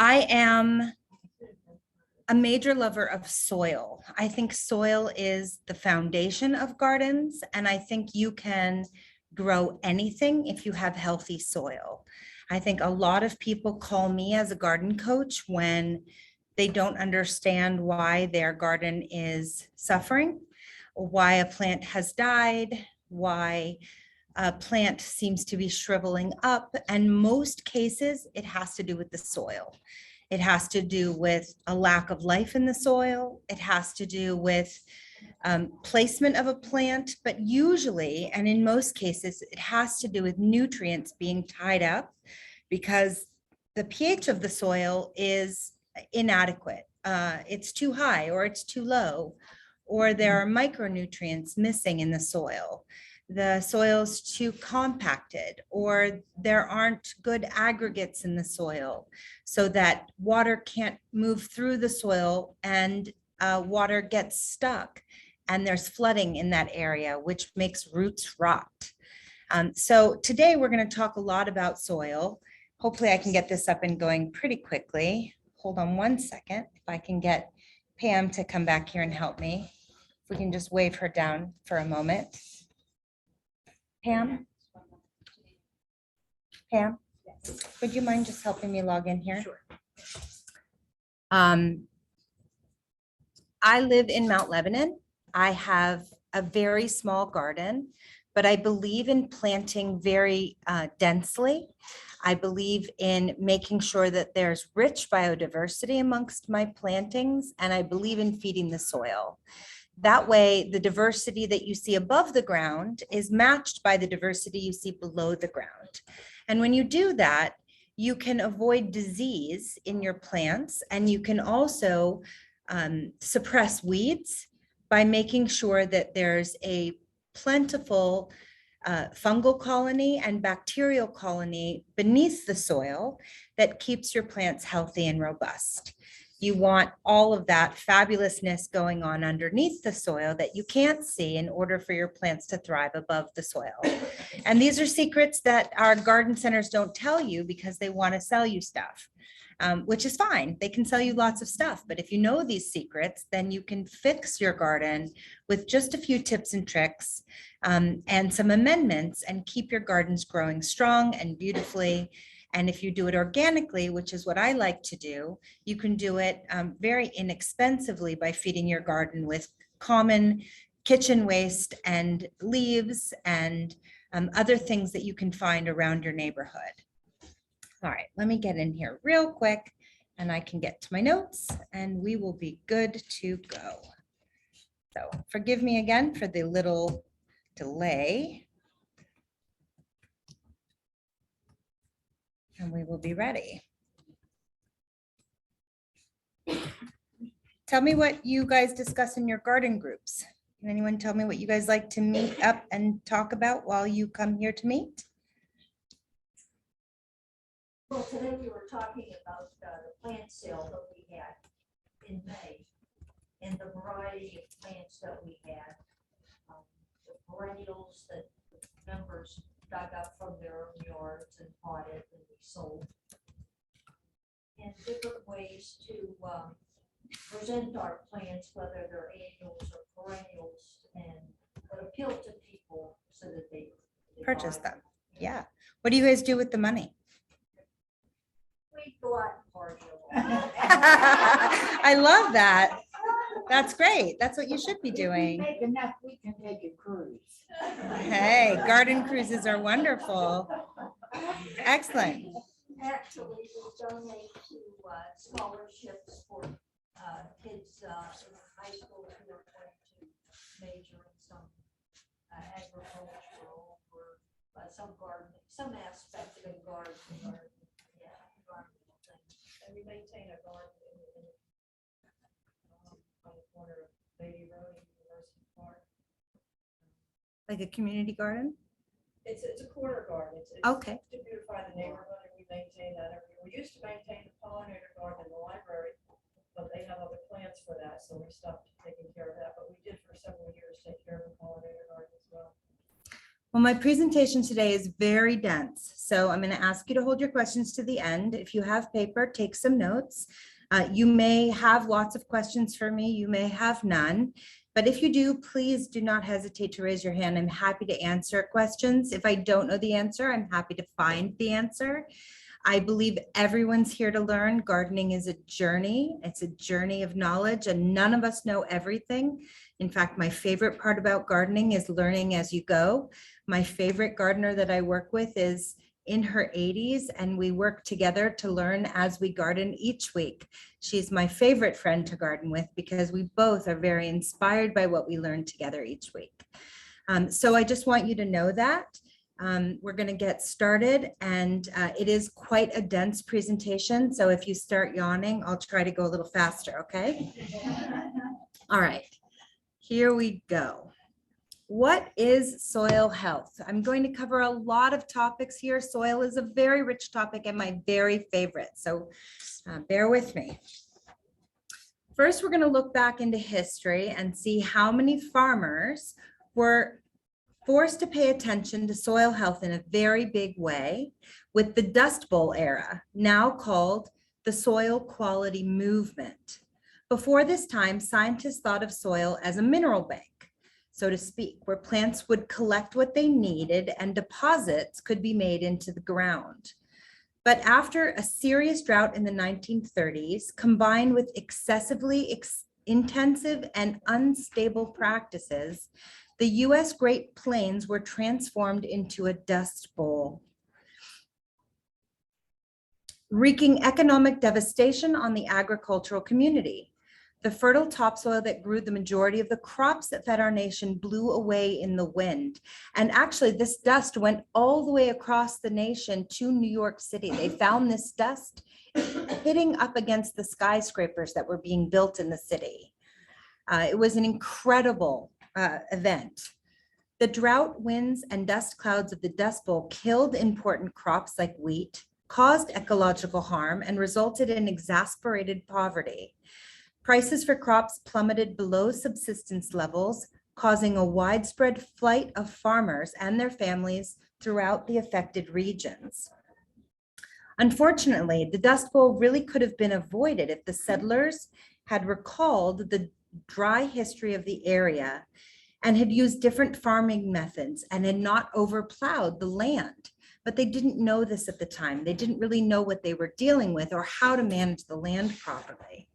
I am a major lover of soil. I think soil is the foundation of gardens, and I think you can grow anything if you have healthy soil. I think a lot of people call me as a garden coach when they don't understand why their garden is suffering, or why a plant has died, why a plant seems to be shriveling up. And most cases, it has to do with the soil. It has to do with a lack of life in the soil. It has to do with placement of a plant, but usually, and in most cases, it has to do with nutrients being tied up because the pH of the soil is inadequate. It's too high or it's too low, or there are micronutrients missing in the soil. The soil's too compacted, or there aren't good aggregates in the soil so that water can't move through the soil and water gets stuck and there's flooding in that area, which makes roots rot. So today we're going to talk a lot about soil. Hopefully I can get this up and going pretty quickly. Hold on one second. If I can get Pam to come back here and help me. If we can just wave her down for a moment. Pam? Pam? Would you mind just helping me log in here? Sure. I live in Mount Lebanon. I have a very small garden, but I believe in planting very densely. I believe in making sure that there's rich biodiversity amongst my plantings, and I believe in feeding the soil. That way, the diversity that you see above the ground is matched by the diversity you see below the ground. And when you do that, you can avoid disease in your plants, and you can also suppress weeds by making sure that there's a plentiful fungal colony and bacterial colony beneath the soil that keeps your plants healthy and robust. You want all of that fabulousness going on underneath the soil that you can't see in order for your plants to thrive above the soil. And these are secrets that our garden centers don't tell you because they want to sell you stuff, which is fine. They can sell you lots of stuff. But if you know these secrets, then you can fix your garden with just a few tips and tricks and some amendments and keep your gardens growing strong and beautifully. And if you do it organically, which is what I like to do, you can do it very inexpensively by feeding your garden with common kitchen waste and leaves and other things that you can find around your neighborhood. All right, let me get in here real quick and I can get to my notes and we will be good to go. So forgive me again for the little delay. And we will be ready. Tell me what you guys discuss in your garden groups. Can anyone tell me what you guys like to meet up and talk about while you come here to meet? Well, today we were talking about the plant sale that we had in May and the variety of plants that we had. The perennials that members dug up from their own yards and potted and we sold. And different ways to present our plants, whether they're annuals or perennials, and that appeal to people so that they Purchase them. Yeah. What do you guys do with the money? We go out and party a lot. I love that. That's great. That's what you should be doing. Make enough, we can take a cruise. Hey, garden cruises are wonderful. Excellent. Actually, we donate to scholarships for kids in high school who are going to major in some agricultural or some gardening, some aspect of gardening. Yeah, environmental things. And we maintain a garden on the corner of Lady Road and University Park. Like a community garden? It's a corner garden. It's Okay. to beautify the neighborhood, and we maintain that every year. We used to maintain the pollinator garden in the library, but they have other plants for that, so we stopped taking care of that. But we did for several years take care of the pollinator garden as well. Well, my presentation today is very dense, So I'm going to ask you to hold your questions to the end. If you have paper, take some notes. You may have lots of questions for me. You may have none. But if you do, please do not hesitate to raise your hand. I'm happy to answer questions. If I don't know the answer, I'm happy to find the answer. I believe everyone's here to learn. Gardening is a journey. It's a journey of knowledge, and none of us know everything. In fact, my favorite part about gardening is learning as you go. My favorite gardener that I work with is in her 80s, and we work together to learn as we garden each week. She's my favorite friend to garden with because we both are very inspired by what we learn together each week. So I just want you to know that. We're going to get started, and it is quite a dense presentation. So if you start yawning, I'll try to go a little faster, okay? All right, here we go. What is soil health? I'm going to cover a lot of topics here. Soil is a very rich topic and my very favorite, so bear with me. First, we're going to look back into history and see how many farmers were forced to pay attention to soil health in a very big way with the Dust Bowl era, now called the soil quality movement. Before this time, scientists thought of soil as a mineral bank, so to speak, where plants would collect what they needed and deposits could be made into the ground. But after a serious drought in the 1930s, combined with excessively intensive and unstable practices, the US Great Plains were transformed into a dust bowl, wreaking economic devastation on the agricultural community. The fertile topsoil that grew the majority of the crops that fed our nation blew away in the wind. And actually, this dust went all the way across the nation to New York City. They found this dust hitting up against the skyscrapers that were being built in the city. It was an incredible event. The drought, winds, and dust clouds of the Dust Bowl killed important crops like wheat, caused ecological harm, and resulted in exasperated poverty. Prices for crops plummeted below subsistence levels, causing a widespread flight of farmers and their families throughout the affected regions. Unfortunately, the Dust Bowl really could have been avoided if the settlers had recalled the dry history of the area and had used different farming methods and had not overplowed the land. But they didn't know this at the time. They didn't really know what they were dealing with or how to manage the land properly.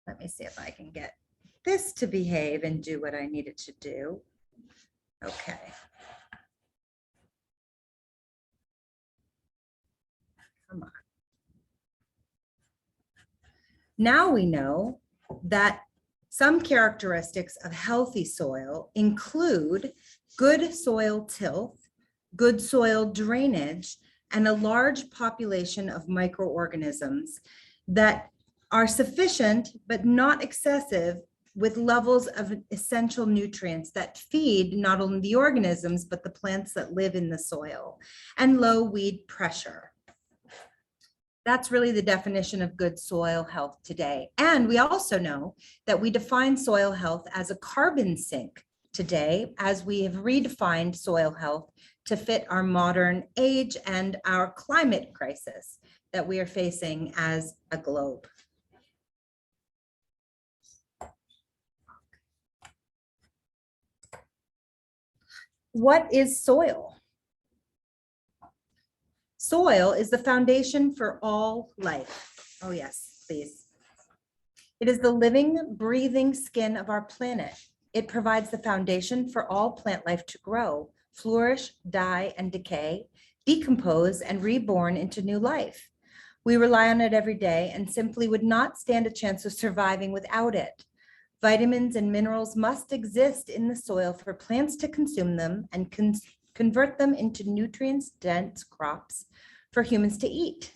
Let me see if I can get this to behave and do what I need it to do. Okay. Come on. Now we know that some characteristics of healthy soil include good soil tilth, good soil drainage, and a large population of microorganisms that are sufficient but not excessive with levels of essential nutrients that feed not only the organisms but the plants that live in the soil, and low weed pressure. That's really the definition of good soil health today. And we also know that we define soil health as a carbon sink today, as we have redefined soil health to fit our modern age and our climate crisis that we are facing as a globe. What is soil? Soil is the foundation for all life. Oh yes, please. It is the living, breathing skin of our planet. It provides the foundation for all plant life to grow, flourish, die, and decay, decompose, and reborn into new life. We rely on it every day and simply would not stand a chance of surviving without it. Vitamins and minerals must exist in the soil for plants to consume them and convert them into nutrient-dense crops for humans to eat.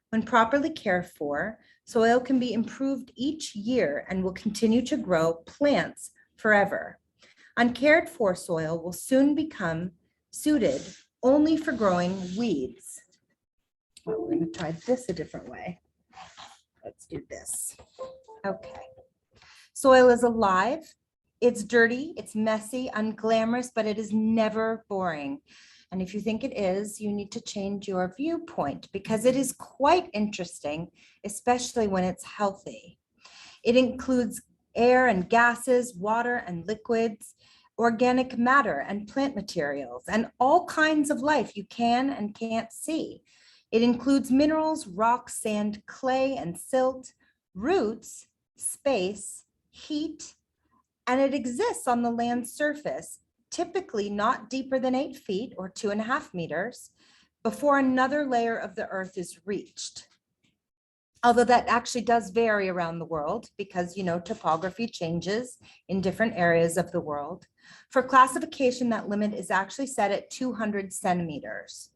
When properly cared for, soil can be improved each year and will continue to grow plants forever. Uncared for soil will soon become suited only for growing weeds. Well, we're going to try this a different way. Let's do this. Okay. Soil is alive. It's dirty, it's messy, unglamorous, but it is never boring. And if you think it is, you need to change your viewpoint because it is quite interesting, especially when it's healthy. It includes air and gases, water and liquids, organic matter and plant materials, and all kinds of life you can and can't see. It includes minerals, rocks, sand, clay, and silt, roots, space, heat, and it exists on the land's surface, typically not deeper than 8 feet or 2.5 meters, before another layer of the earth is reached. Although that actually does vary around the world because, topography changes in different areas of the world. For classification, that limit is actually set at 200 centimeters.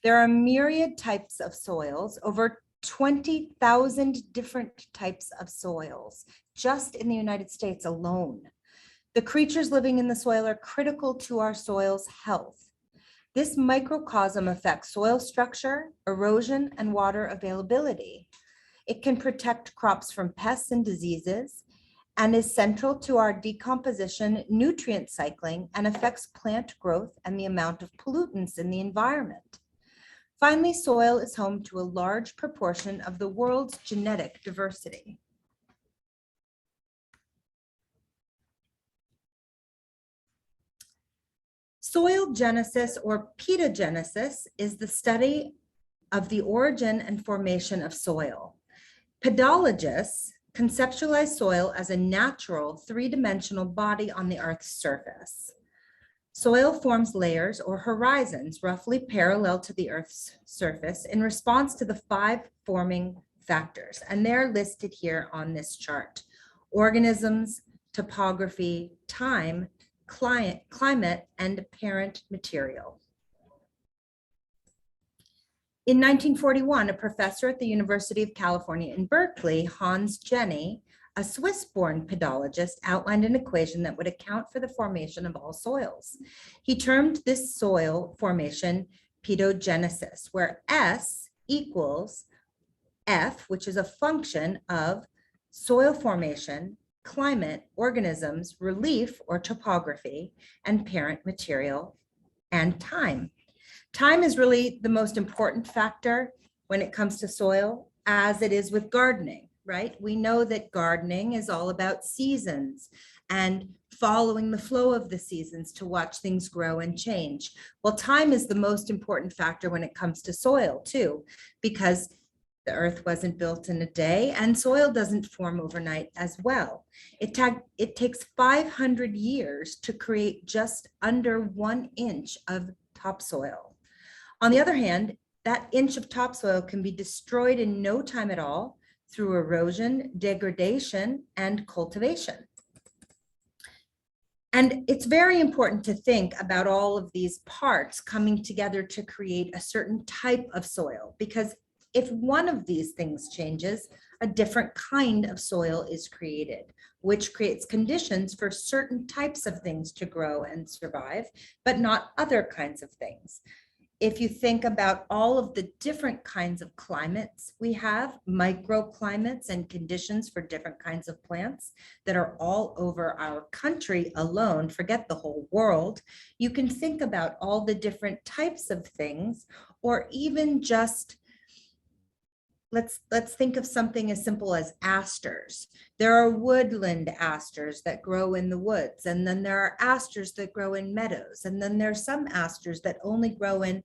There are myriad types of soils, over 20,000 different types of soils, just in the United States alone. The creatures living in the soil are critical to our soil's health. This microcosm affects soil structure, erosion, and water availability. It can protect crops from pests and diseases and is central to our decomposition, nutrient cycling, and affects plant growth and the amount of pollutants in the environment. Finally, soil is home to a large proportion of the world's genetic diversity. Soil genesis or pedogenesis is the study of the origin and formation of soil. Pedologists conceptualize soil as a natural three-dimensional body on the Earth's surface. Soil forms layers or horizons roughly parallel to the Earth's surface in response to the 5 forming factors, and they're listed here on this chart: organisms, topography, time, climate, and parent material. In 1941, a professor at the University of California in Berkeley, Hans Jenny, a Swiss-born pedologist, outlined an equation that would account for the formation of all soils. He termed this soil formation pedogenesis, where S equals F, which is a function of soil formation, climate, organisms, relief or topography, and parent material, and time. Time is really the most important factor when it comes to soil, as it is with gardening, right? We know that gardening is all about seasons and following the flow of the seasons to watch things grow and change. Well, time is the most important factor when it comes to soil too, because the earth wasn't built in a day and soil doesn't form overnight as well. It takes 500 years to create just under 1 inch of topsoil. On the other hand, that inch of topsoil can be destroyed in no time at all through erosion, degradation, and cultivation. And it's very important to think about all of these parts coming together to create a certain type of soil, because if one of these things changes, a different kind of soil is created, which creates conditions for certain types of things to grow and survive, but not other kinds of things. If you think about all of the different kinds of climates we have, microclimates and conditions for different kinds of plants that are all over our country alone, forget the whole world, you can think about all the different types of things, or even just let's think of something as simple as asters. There are woodland asters that grow in the woods, and then there are asters that grow in meadows, and then there are some asters that only grow in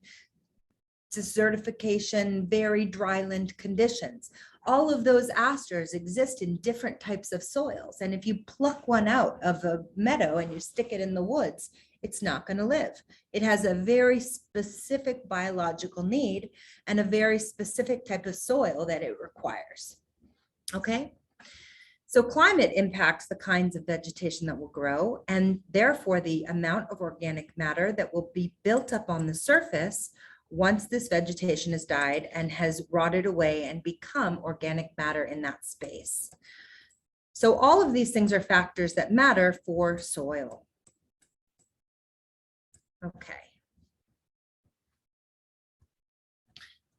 desertification, very dryland conditions. All of those asters exist in different types of soils, and if you pluck one out of a meadow and you stick it in the woods, it's not going to live. It has a very specific biological need and a very specific type of soil that it requires. Okay? So climate impacts the kinds of vegetation that will grow, and therefore the amount of organic matter that will be built up on the surface once this vegetation has died and has rotted away and become organic matter in that space. So all of these things are factors that matter for soil. Okay.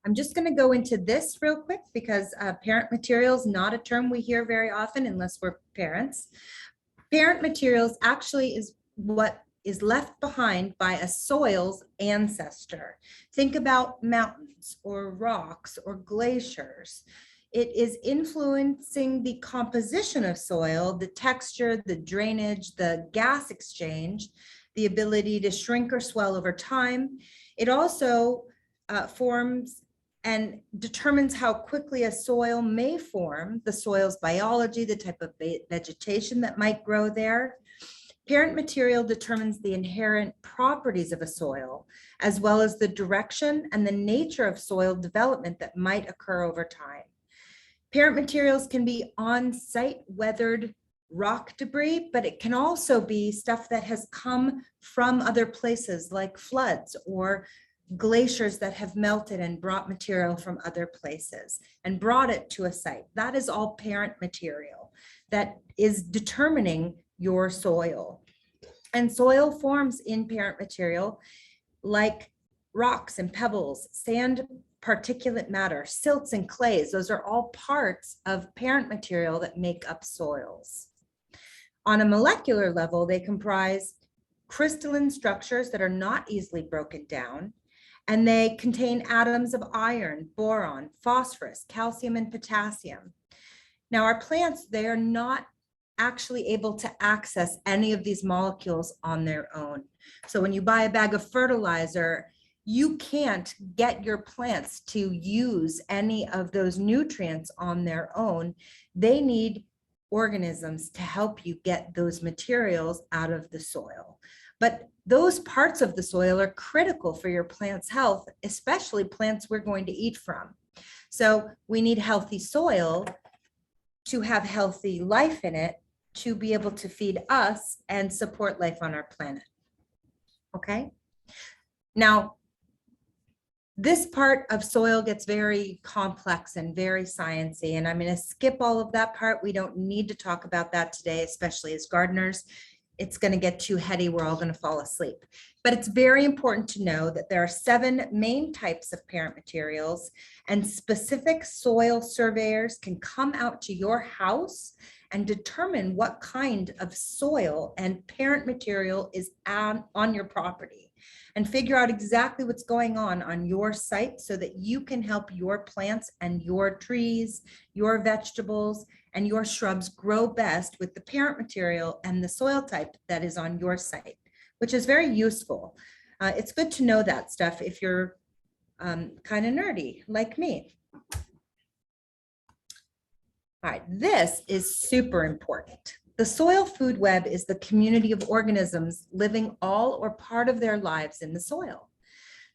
I'm just going to go into this real quick because parent material is not a term we hear very often unless we're parents. Parent materials actually is what is left behind by a soil's ancestor. Think about mountains or rocks or glaciers. It is influencing the composition of soil, the texture, the drainage, the gas exchange, the ability to shrink or swell over time. It also forms and determines how quickly a soil may form, the soil's biology, the type of vegetation that might grow there. Parent material determines the inherent properties of a soil, as well as the direction and the nature of soil development that might occur over time. Parent materials can be on-site weathered rock debris, but it can also be stuff that has come from other places like floods or glaciers that have melted and brought material from other places and brought it to a site. That is all parent material that is determining your soil. And soil forms in parent material like rocks and pebbles, sand, particulate matter, silts and clays. Those are all parts of parent material that make up soils. On a molecular level, they comprise crystalline structures that are not easily broken down, and they contain atoms of iron, boron, phosphorus, calcium, and potassium. Now, our plants, they are not actually able to access any of these molecules on their own. So when you buy a bag of fertilizer, you can't get your plants to use any of those nutrients on their own. They need organisms to help you get those materials out of the soil. But those parts of the soil are critical for your plant's health, especially plants we're going to eat from. So we need healthy soil to have healthy life in it, to be able to feed us and support life on our planet. Okay? Now, this part of soil gets very complex and very sciencey, and I'm going to skip all of that part. We don't need to talk about that today, especially as gardeners. It's going to get too heady. We're all going to fall asleep. But it's very important to know that there are 7 main types of parent materials, and specific soil surveyors can come out to your house and determine what kind of soil and parent material is on your property, and figure out exactly what's going on your site so that you can help your plants and your trees, your vegetables, and your shrubs grow best with the parent material and the soil type that is on your site, which is very useful. It's good to know that stuff if you're kind of nerdy like me. All right, this is super important. The soil food web is the community of organisms living all or part of their lives in the soil.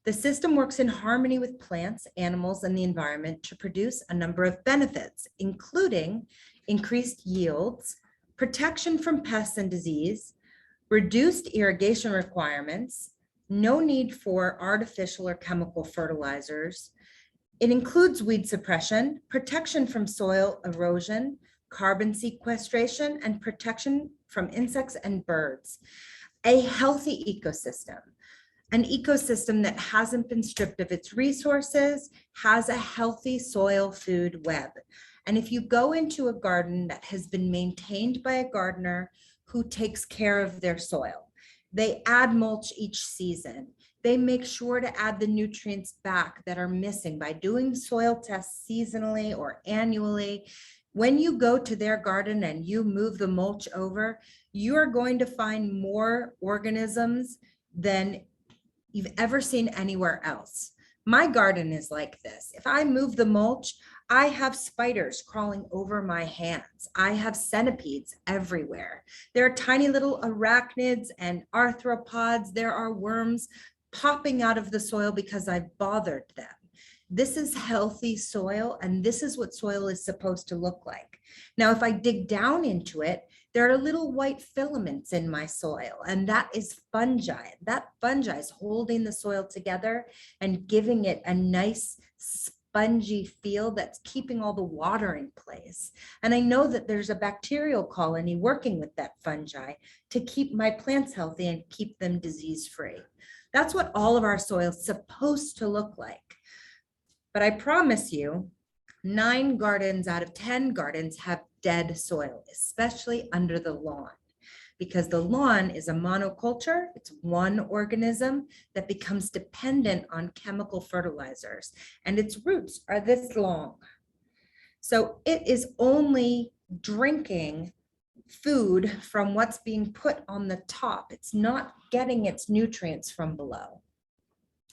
The system works in harmony with plants, animals, and the environment to produce a number of benefits, including increased yields, protection from pests and disease, reduced irrigation requirements, no need for artificial or chemical fertilizers. It includes weed suppression, protection from soil erosion, carbon sequestration, and protection from insects and birds. A healthy ecosystem, an ecosystem that hasn't been stripped of its resources, has a healthy soil food web. And if you go into a garden that has been maintained by a gardener who takes care of their soil, they add mulch each season. They make sure to add the nutrients back that are missing by doing soil tests seasonally or annually. When you go to their garden and you move the mulch over, you are going to find more organisms than you've ever seen anywhere else. My garden is like this. If I move the mulch, I have spiders crawling over my hands. I have centipedes everywhere. There are tiny little arachnids and arthropods. There are worms popping out of the soil because I've bothered them. This is healthy soil, and this is what soil is supposed to look like. Now, if I dig down into it, there are little white filaments in my soil, and that is fungi. That fungi is holding the soil together and giving it a nice spongy feel that's keeping all the water in place. And I know that there's a bacterial colony working with that fungi to keep my plants healthy and keep them disease-free. That's what all of our soil is supposed to look like. But I promise you, 9 gardens out of 10 gardens have dead soil, especially under the lawn. because the lawn is a monoculture. It's one organism that becomes dependent on chemical fertilizers, and its roots are this long. So it is only drinking food from what's being put on the top. It's not getting its nutrients from below.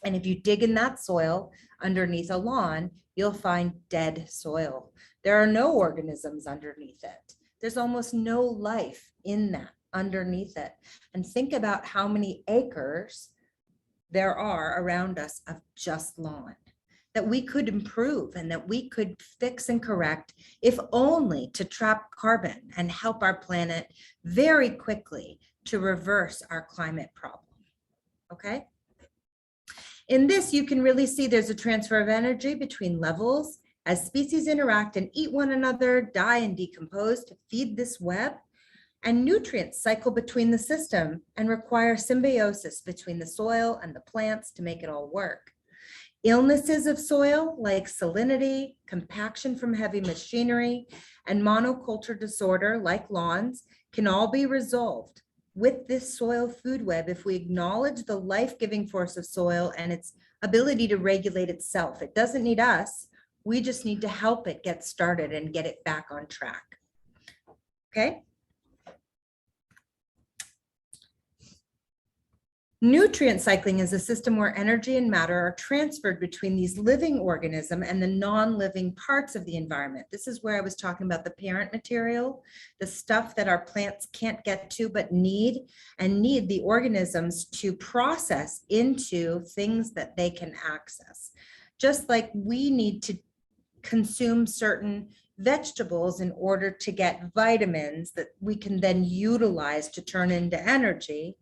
And if you dig in that soil underneath a lawn, you'll find dead soil. There are no organisms underneath it. There's almost no life in that underneath it. And think about how many acres there are around us of just lawn that we could improve and that we could fix and correct, if only to trap carbon and help our planet very quickly to reverse our climate problem. Okay? In this, you can really see there's a transfer of energy between levels as species interact and eat one another, die and decompose to feed this web. And nutrients cycle between the system and require symbiosis between the soil and the plants to make it all work. Illnesses of soil like salinity, compaction from heavy machinery, and monoculture disorder like lawns can all be resolved with this soil food web if we acknowledge the life-giving force of soil and its ability to regulate itself. It doesn't need us. We just need to help it get started and get it back on track. Okay? Nutrient cycling is a system where energy and matter are transferred between these living organisms and the non-living parts of the environment. This is where I was talking about the parent material, the stuff that our plants can't get to but need the organisms to process into things that they can access. Just like we need to consume certain vegetables in order to get vitamins that we can then utilize to turn into energy,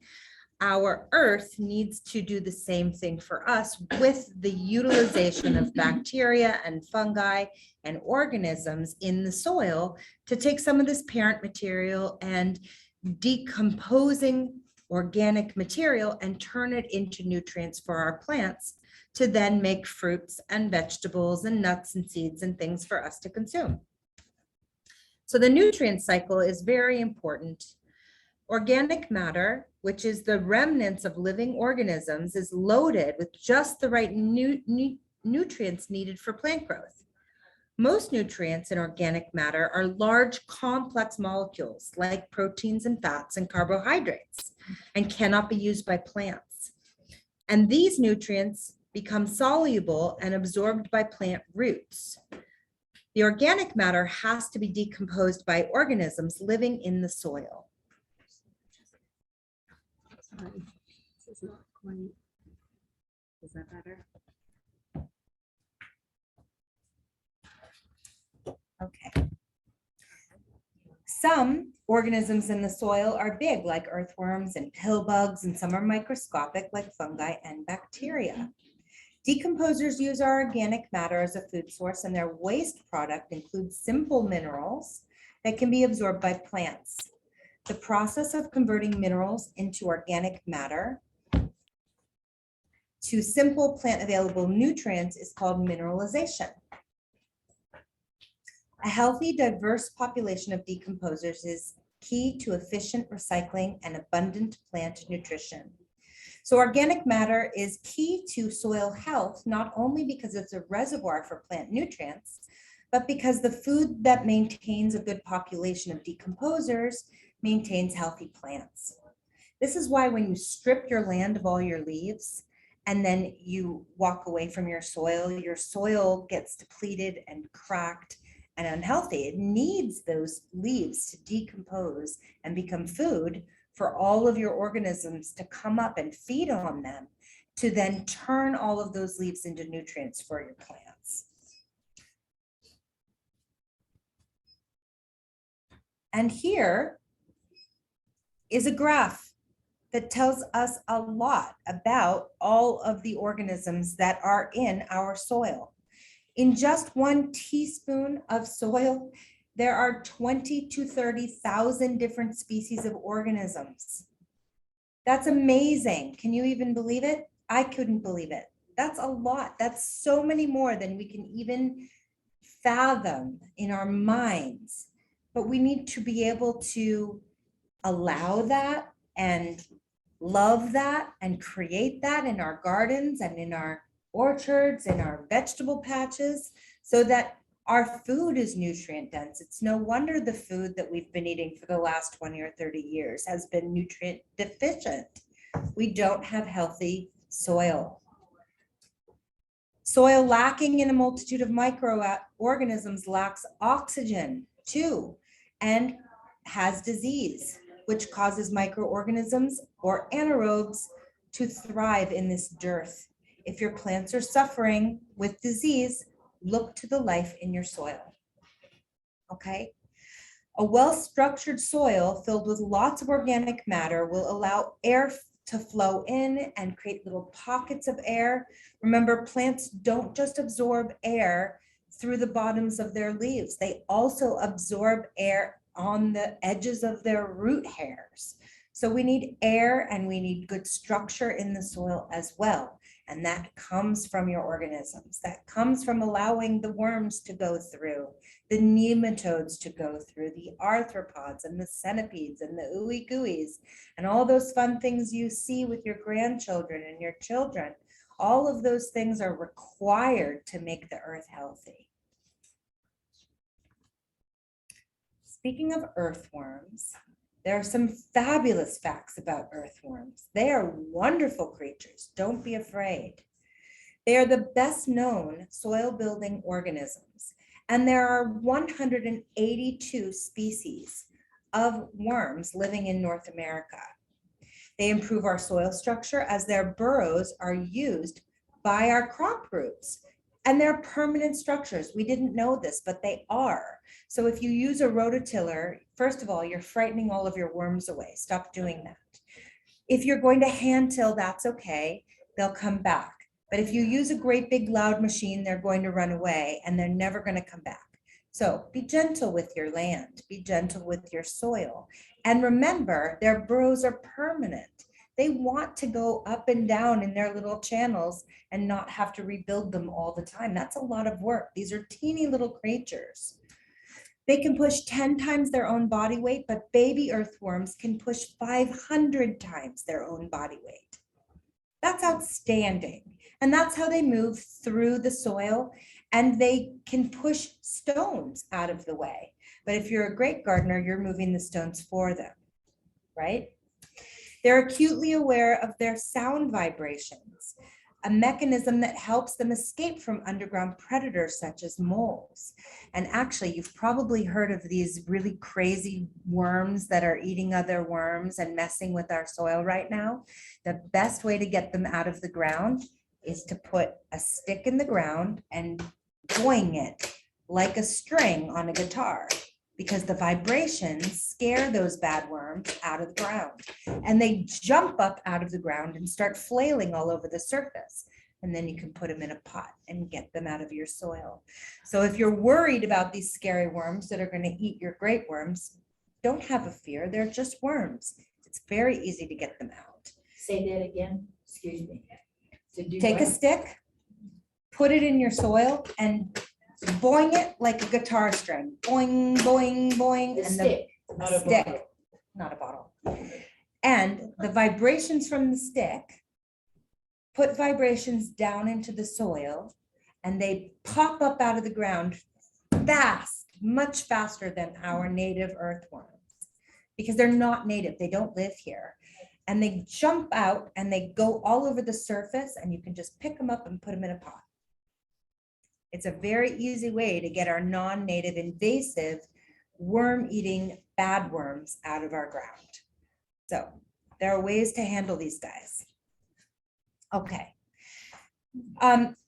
our earth needs to do the same thing for us with the utilization of bacteria and fungi and organisms in the soil to take some of this parent material and decomposing organic material and turn it into nutrients for our plants to then make fruits and vegetables and nuts and seeds and things for us to consume. So the nutrient cycle is very important. Organic matter, which is the remnants of living organisms, is loaded with just the right nutrients needed for plant growth. Most nutrients in organic matter are large, complex molecules like proteins and fats and carbohydrates and cannot be used by plants. And these nutrients become soluble and absorbed by plant roots. The organic matter has to be decomposed by organisms living in the soil. Sorry, this is not quite. Is that better? Okay. Some organisms in the soil are big, like earthworms and pill bugs, and some are microscopic, like fungi and bacteria. Decomposers use our organic matter as a food source, and their waste product includes simple minerals that can be absorbed by plants. The process of converting minerals into organic matter to simple plant available nutrients is called mineralization. A healthy, diverse population of decomposers is key to efficient recycling and abundant plant nutrition. So organic matter is key to soil health, not only because it's a reservoir for plant nutrients, but because the food that maintains a good population of decomposers maintains healthy plants. This is why when you strip your land of all your leaves and then you walk away from your soil gets depleted and cracked and unhealthy. It needs those leaves to decompose and become food for all of your organisms to come up and feed on them, to then turn all of those leaves into nutrients for your plants. And here is a graph that tells us a lot about all of the organisms that are in our soil. In just 1 teaspoon of soil, there are 20 to 30,000 different species of organisms. That's amazing. Can you even believe it? I couldn't believe it. That's a lot. That's so many more than we can even fathom in our minds. But we need to be able to allow that and love that and create that in our gardens and in our orchards and our vegetable patches so that our food is nutrient dense. It's no wonder the food that we've been eating for the last 20 or 30 years has been nutrient deficient. We don't have healthy soil. Soil lacking in a multitude of microorganisms lacks oxygen too, and has disease, which causes microorganisms or anaerobes to thrive in this dearth. If your plants are suffering with disease, look to the life in your soil. Okay? A well-structured soil filled with lots of organic matter will allow air to flow in and create little pockets of air. Remember, plants don't just absorb air through the bottoms of their leaves. They also absorb air on the edges of their root hairs. So we need air and we need good structure in the soil as well. And that comes from your organisms. That comes from allowing the worms to go through, the nematodes to go through, the arthropods and the centipedes and the ooey gooeys, and all those fun things you see with your grandchildren and your children. All of those things are required to make the earth healthy. Speaking of earthworms, there are some fabulous facts about earthworms. They are wonderful creatures. Don't be afraid. They are the best known soil building organisms, and there are 182 species of worms living in North America. They improve our soil structure as their burrows are used by our crop roots, and they're permanent structures. We didn't know this, but they are. So if you use a rototiller, first of all, you're frightening all of your worms away. Stop doing that. If you're going to hand till, that's okay. They'll come back. But if you use a great big loud machine, they're going to run away and they're never going to come back. So be gentle with your land, be gentle with your soil. And remember, their burrows are permanent. They want to go up and down in their little channels and not have to rebuild them all the time. That's a lot of work. These are teeny little creatures. They can push 10 times their own body weight, but baby earthworms can push 500 times their own body weight. That's outstanding. And that's how they move through the soil, and they can push stones out of the way. But if you're a great gardener, you're moving the stones for them, right? They're acutely aware of their sound vibrations, a mechanism that helps them escape from underground predators such as moles. And actually, you've probably heard of these really crazy worms that are eating other worms and messing with our soil right now. The best way to get them out of the ground is to put a stick in the ground and boing it like a string on a guitar, because the vibrations scare those bad worms out of the ground. And they jump up out of the ground and start flailing all over the surface. And then you can put them in a pot and get them out of your soil. So if you're worried about these scary worms that are going to eat your great worms, don't have a fear. They're just worms. It's very easy to get them out. Say that again, excuse me. To do Take a what? stick, put it in your soil and boing it like a guitar string. Boing, boing, boing. The And stick. Not a stick, bottle. not a bottle. And the vibrations from the stick put vibrations down into the soil, and they pop up out of the ground fast, much faster than our native earthworms, because they're not native. They don't live here. And they jump out and they go all over the surface, and you can just pick them up and put them in a pot. It's a very easy way to get our non-native invasive worm-eating bad worms out of our ground. So there are ways to handle these guys. Okay.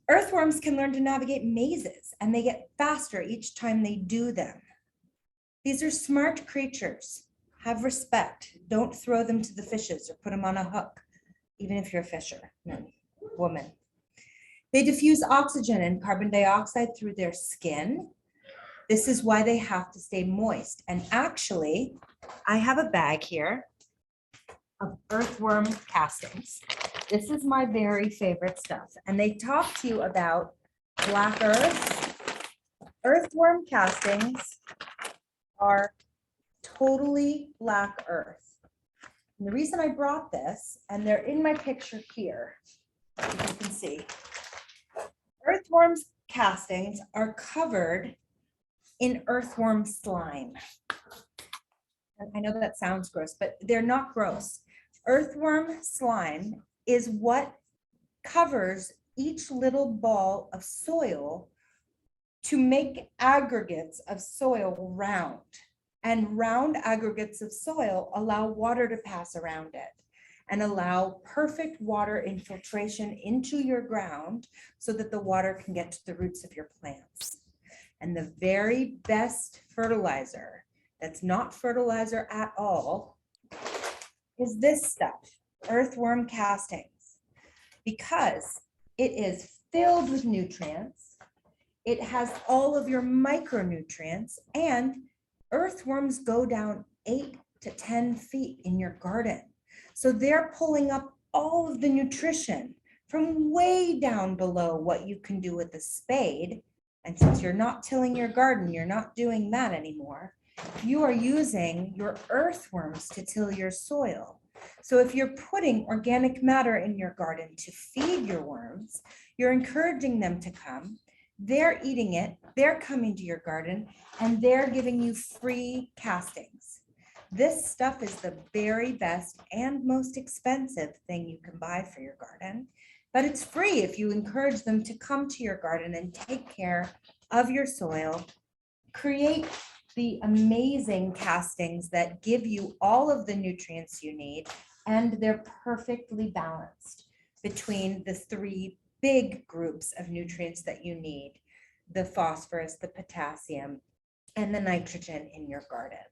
Earthworms can learn to navigate mazes, and they get faster each time they do them. These are smart creatures. Have respect. Don't throw them to the fishes or put them on a hook, even if you're a fisher, woman. They diffuse oxygen and carbon dioxide through their skin. This is why they have to stay moist. And actually, I have a bag here of earthworm castings. This is my very favorite stuff. And they talk to you about black earth. Earthworm castings are totally lack earth. And the reason I brought this, and they're in my picture here, as you can see, earthworms castings are covered in earthworm slime. And I know that sounds gross, but they're not gross. Earthworm slime is what covers each little ball of soil to make aggregates of soil round. And round aggregates of soil allow water to pass around it and allow perfect water infiltration into your ground so that the water can get to the roots of your plants. And the very best fertilizer that's not fertilizer at all is this stuff, earthworm castings, because it is filled with nutrients. It has all of your micronutrients, and earthworms go down 8 to 10 feet in your garden. So they're pulling up all of the nutrition from way down below what you can do with a spade. And since you're not tilling your garden, you're not doing that anymore. You are using your earthworms to till your soil. So if you're putting organic matter in your garden to feed your worms, you're encouraging them to come. They're eating it, they're coming to your garden, and they're giving you free castings. This stuff is the very best and most expensive thing you can buy for your garden, but it's free if you encourage them to come to your garden and take care of your soil, create the amazing castings that give you all of the nutrients you need, and they're perfectly balanced between the 3 big groups of nutrients that you need: the phosphorus, the potassium, and the nitrogen in your garden.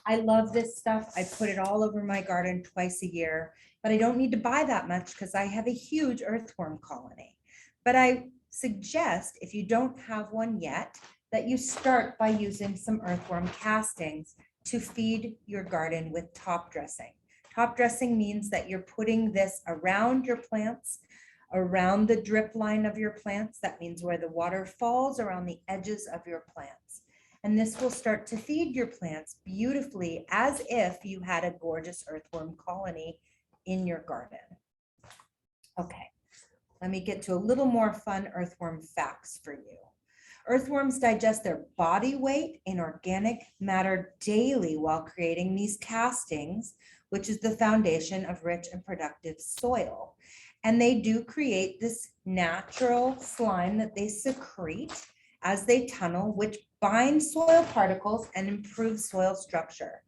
I love this stuff. I put it all over my garden twice a year, but I don't need to buy that much because I have a huge earthworm colony. But I suggest, if you don't have one yet, that you start by using some earthworm castings to feed your garden with top dressing. Top dressing means that you're putting this around your plants, around the drip line of your plants. That means where the water falls around the edges of your plants. And this will start to feed your plants beautifully as if you had a gorgeous earthworm colony in your garden. Okay, let me get to a little more fun earthworm facts for you. Earthworms digest their body weight in organic matter daily while creating these castings, which is the foundation of rich and productive soil. And they do create this natural slime that they secrete as they tunnel, which binds soil particles and improves soil structure.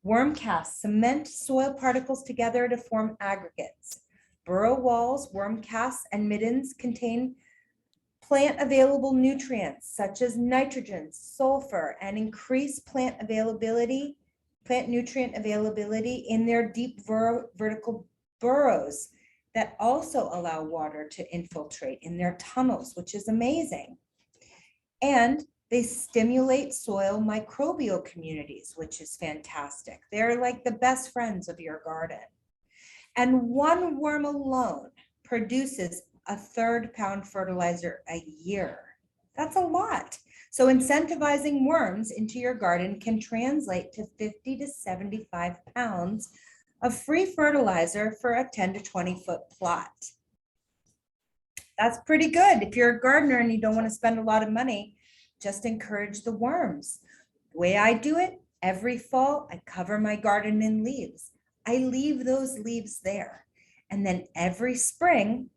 Worm casts cement soil particles together to form aggregates. Burrow walls, worm casts, and middens contain plant available nutrients such as nitrogen, sulfur, and increase plant nutrient availability in their deep vertical burrows that also allow water to infiltrate in their tunnels, which is amazing. And they stimulate soil microbial communities, which is fantastic. They're like the best friends of your garden. And one worm alone produces a 1/3 pound fertilizer a year. That's a lot. So incentivizing worms into your garden can translate to 50 to 75 pounds of free fertilizer for a 10 to 20 foot plot. That's pretty good. If you're a gardener and you don't want to spend a lot of money, just encourage the worms. The way I do it, every fall, I cover my garden in leaves. I leave those leaves there. And then every spring,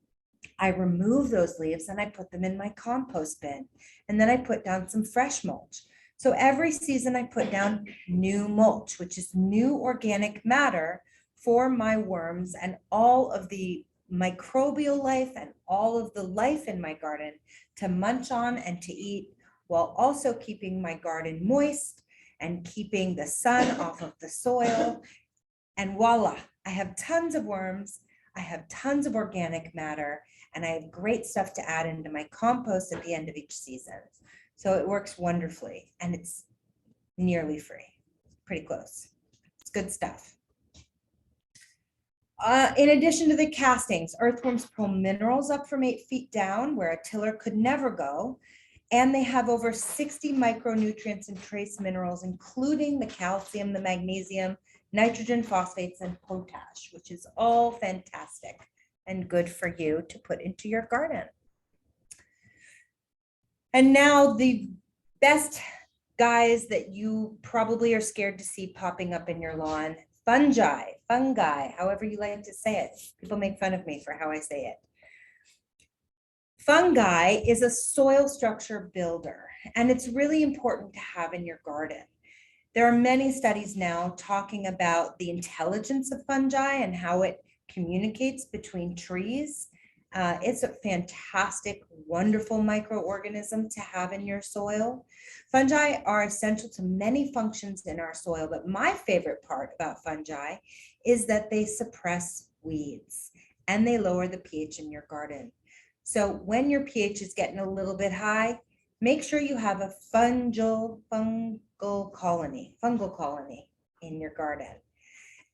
I remove those leaves and I put them in my compost bin. And then I put down some fresh mulch. So every season I put down new mulch, which is new organic matter for my worms and all of the microbial life and all of the life in my garden to munch on and to eat, while also keeping my garden moist and keeping the sun off of the soil. And voila, I have tons of worms, I have tons of organic matter, and I have great stuff to add into my compost at the end of each season. So it works wonderfully, and it's nearly free, pretty close. It's good stuff. In addition to the castings, earthworms pull minerals up from 8 feet down where a tiller could never go. And they have over 60 micronutrients and trace minerals, including the calcium, the magnesium, nitrogen, phosphates, and potash, which is all fantastic and good for you to put into your garden. And now the best guys that you probably are scared to see popping up in your lawn, fungi, however you like to say it. People make fun of me for how I say it. Fungi is a soil structure builder, and it's really important to have in your garden. There are many studies now talking about the intelligence of fungi and how it communicates between trees. It's a fantastic, wonderful microorganism to have in your soil. Fungi are essential to many functions in our soil, but my favorite part about fungi is that they suppress weeds and they lower the pH in your garden. So when your pH is getting a little bit high, make sure you have a fungal colony in your garden.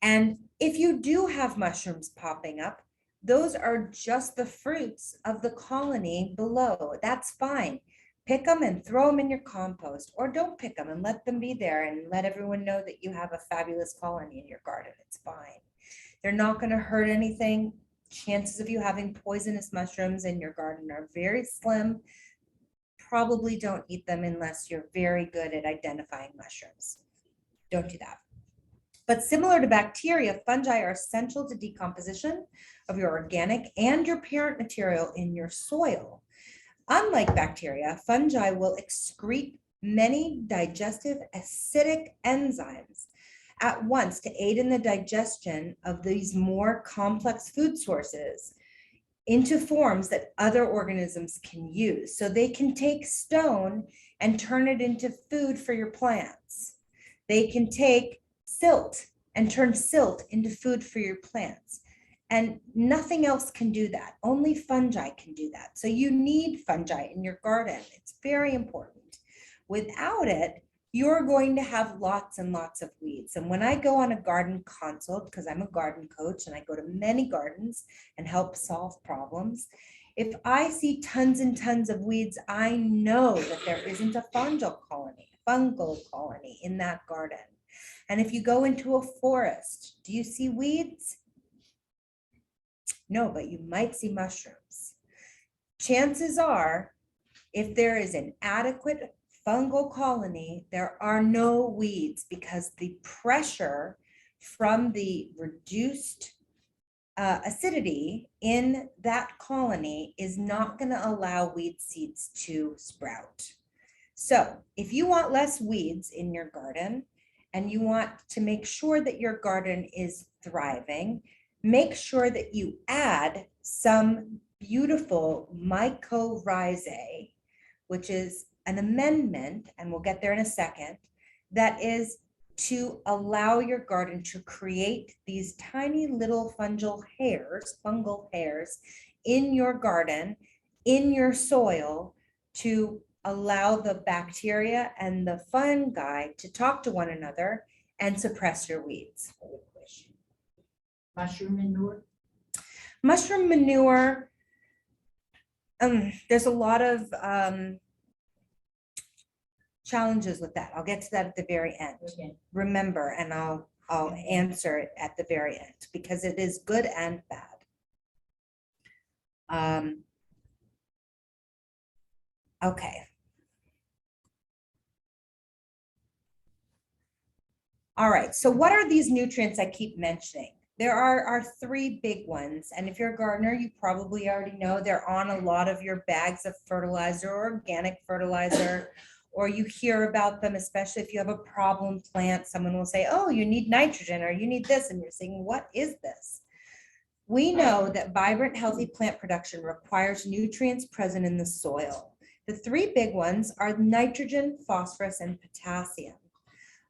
And if you do have mushrooms popping up, those are just the fruits of the colony below. That's fine. Pick them and throw them in your compost, or don't pick them and let them be there and let everyone know that you have a fabulous colony in your garden. It's fine. They're not going to hurt anything. Chances of you having poisonous mushrooms in your garden are very slim. Probably don't eat them unless you're very good at identifying mushrooms. Don't do that. But similar to bacteria, fungi are essential to decomposition of your organic and your parent material in your soil. Unlike bacteria, fungi will excrete many digestive acidic enzymes at once to aid in the digestion of these more complex food sources into forms that other organisms can use. So they can take stone and turn it into food for your plants. They can take silt and turn silt into food for your plants. And nothing else can do that. Only fungi can do that. So you need fungi in your garden. It's very important. Without it, you're going to have lots and lots of weeds. And when I go on a garden consult, because I'm a garden coach and I go to many gardens and help solve problems, if I see tons and tons of weeds, I know that there isn't a fungal colony in that garden. And if you go into a forest, do you see weeds? No, but you might see mushrooms. Chances are, if there is an adequate fungal colony, there are no weeds because the pressure from the reduced acidity in that colony is not going to allow weed seeds to sprout. So if you want less weeds in your garden and you want to make sure that your garden is thriving, make sure that you add some beautiful mycorrhizae, which is an amendment, and we'll get there in a second, that is to allow your garden to create these tiny little fungal hairs in your garden, in your soil, to allow the bacteria and the fungi to talk to one another and suppress your weeds. Mushroom manure. Mushroom manure, there's a lot of challenges with that. I'll get to that at the very end. Okay. Remember, and I'll answer it at the very end because it is good and bad. Okay. All right, so what are these nutrients I keep mentioning? There are three big ones, and if you're a gardener, you probably already know they're on a lot of your bags of fertilizer or organic fertilizer, or you hear about them, especially if you have a problem plant. Someone will say, oh, you need nitrogen, or you need this, and you're saying, what is this? We know that vibrant, healthy plant production requires nutrients present in the soil. The three big ones are nitrogen, phosphorus, and potassium.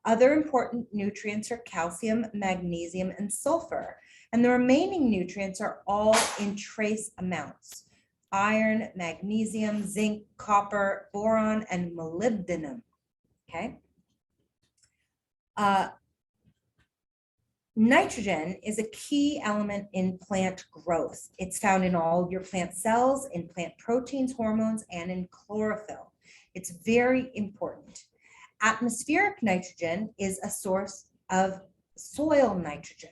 Other important nutrients are calcium, magnesium, and sulfur, and the remaining nutrients are all in trace amounts: iron, magnesium, zinc, copper, boron, and molybdenum. Okay. Nitrogen is a key element in plant growth. It's found in all your plant cells, in plant proteins, hormones, and in chlorophyll. It's very important. Atmospheric nitrogen is a source of soil nitrogen.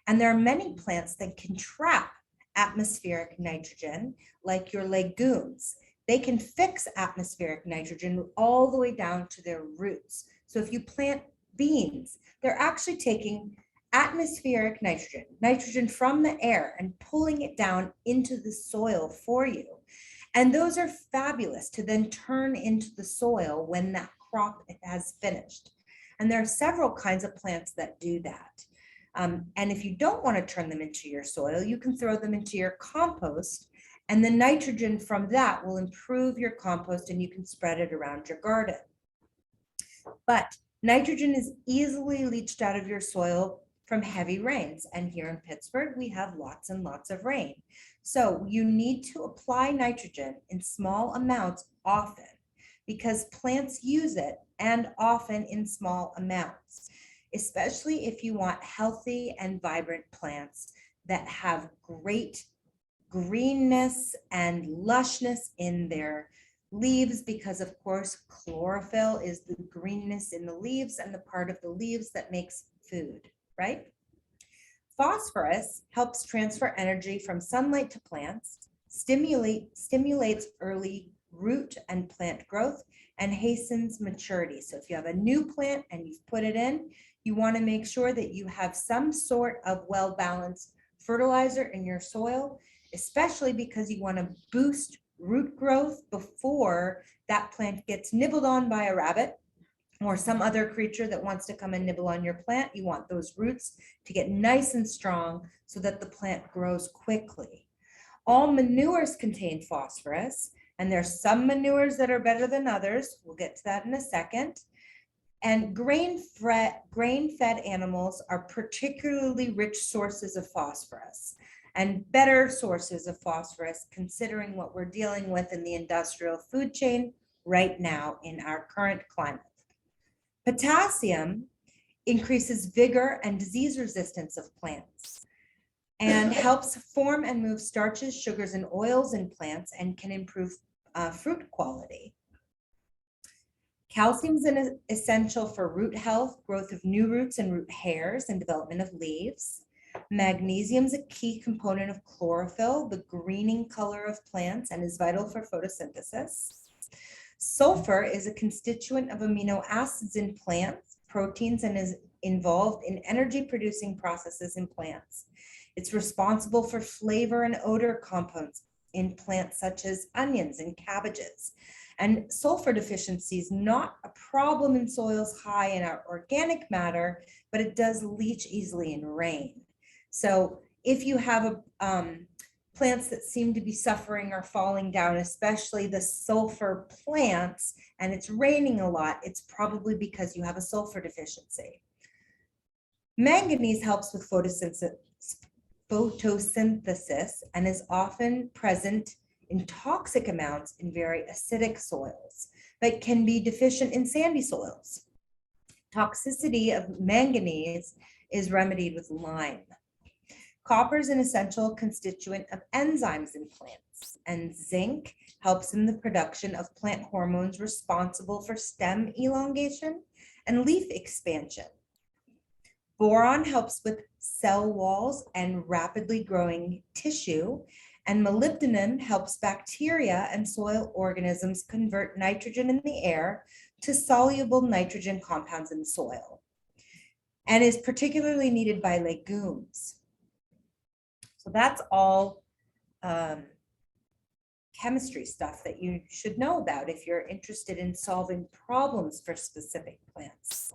And there are many plants that can trap atmospheric nitrogen, like your legumes. They can fix atmospheric nitrogen all the way down to their roots. So if you plant beans, they're actually taking atmospheric nitrogen, nitrogen from the air, and pulling it down into the soil for you. And those are fabulous to then turn into the soil when that crop has finished. And there are several kinds of plants that do that. And if you don't want to turn them into your soil, you can throw them into your compost, and the nitrogen from that will improve your compost and you can spread it around your garden. But nitrogen is easily leached out of your soil from heavy rains. And here in Pittsburgh, we have lots and lots of rain. So you need to apply nitrogen in small amounts often, because plants use it, and often in small amounts, especially if you want healthy and vibrant plants that have great greenness and lushness in their leaves, because of course chlorophyll is the greenness in the leaves and the part of the leaves that makes food, right? Phosphorus helps transfer energy from sunlight to plants, stimulates early root and plant growth, and hastens maturity. So if you have a new plant and you've put it in, you want to make sure that you have some sort of well-balanced fertilizer in your soil, especially because you want to boost root growth before that plant gets nibbled on by a rabbit or some other creature that wants to come and nibble on your plant. You want those roots to get nice and strong so that the plant grows quickly. All manures contain phosphorus, and there's some manures that are better than others. We'll get to that in a second. And grain-fed animals are particularly rich sources of phosphorus, and better sources of phosphorus considering what we're dealing with in the industrial food chain right now in our current climate. Potassium increases vigor and disease resistance of plants and helps form and move starches, sugars, and oils in plants, and can improve fruit quality. Calcium is essential for root health, growth of new roots and root hairs, and development of leaves. Magnesium is a key component of chlorophyll, the greening color of plants, and is vital for photosynthesis. Sulfur is a constituent of amino acids in plants, proteins, and is involved in energy producing processes in plants. It's responsible for flavor and odor compounds in plants such as onions and cabbages. And sulfur deficiency is not a problem in soils high in our organic matter, but it does leach easily in rain. So if you have plants that seem to be suffering or falling down, especially the sulfur plants, and it's raining a lot, it's probably because you have a sulfur deficiency. Manganese helps with photosynthesis and is often present in toxic amounts in very acidic soils, but can be deficient in sandy soils. Toxicity of manganese is remedied with lime. Copper is an essential constituent of enzymes in plants, and zinc helps in the production of plant hormones responsible for stem elongation and leaf expansion. Boron helps with cell walls and rapidly growing tissue, and molybdenum helps bacteria and soil organisms convert nitrogen in the air to soluble nitrogen compounds in the soil, and is particularly needed by legumes. So that's all chemistry stuff that you should know about if you're interested in solving problems for specific plants.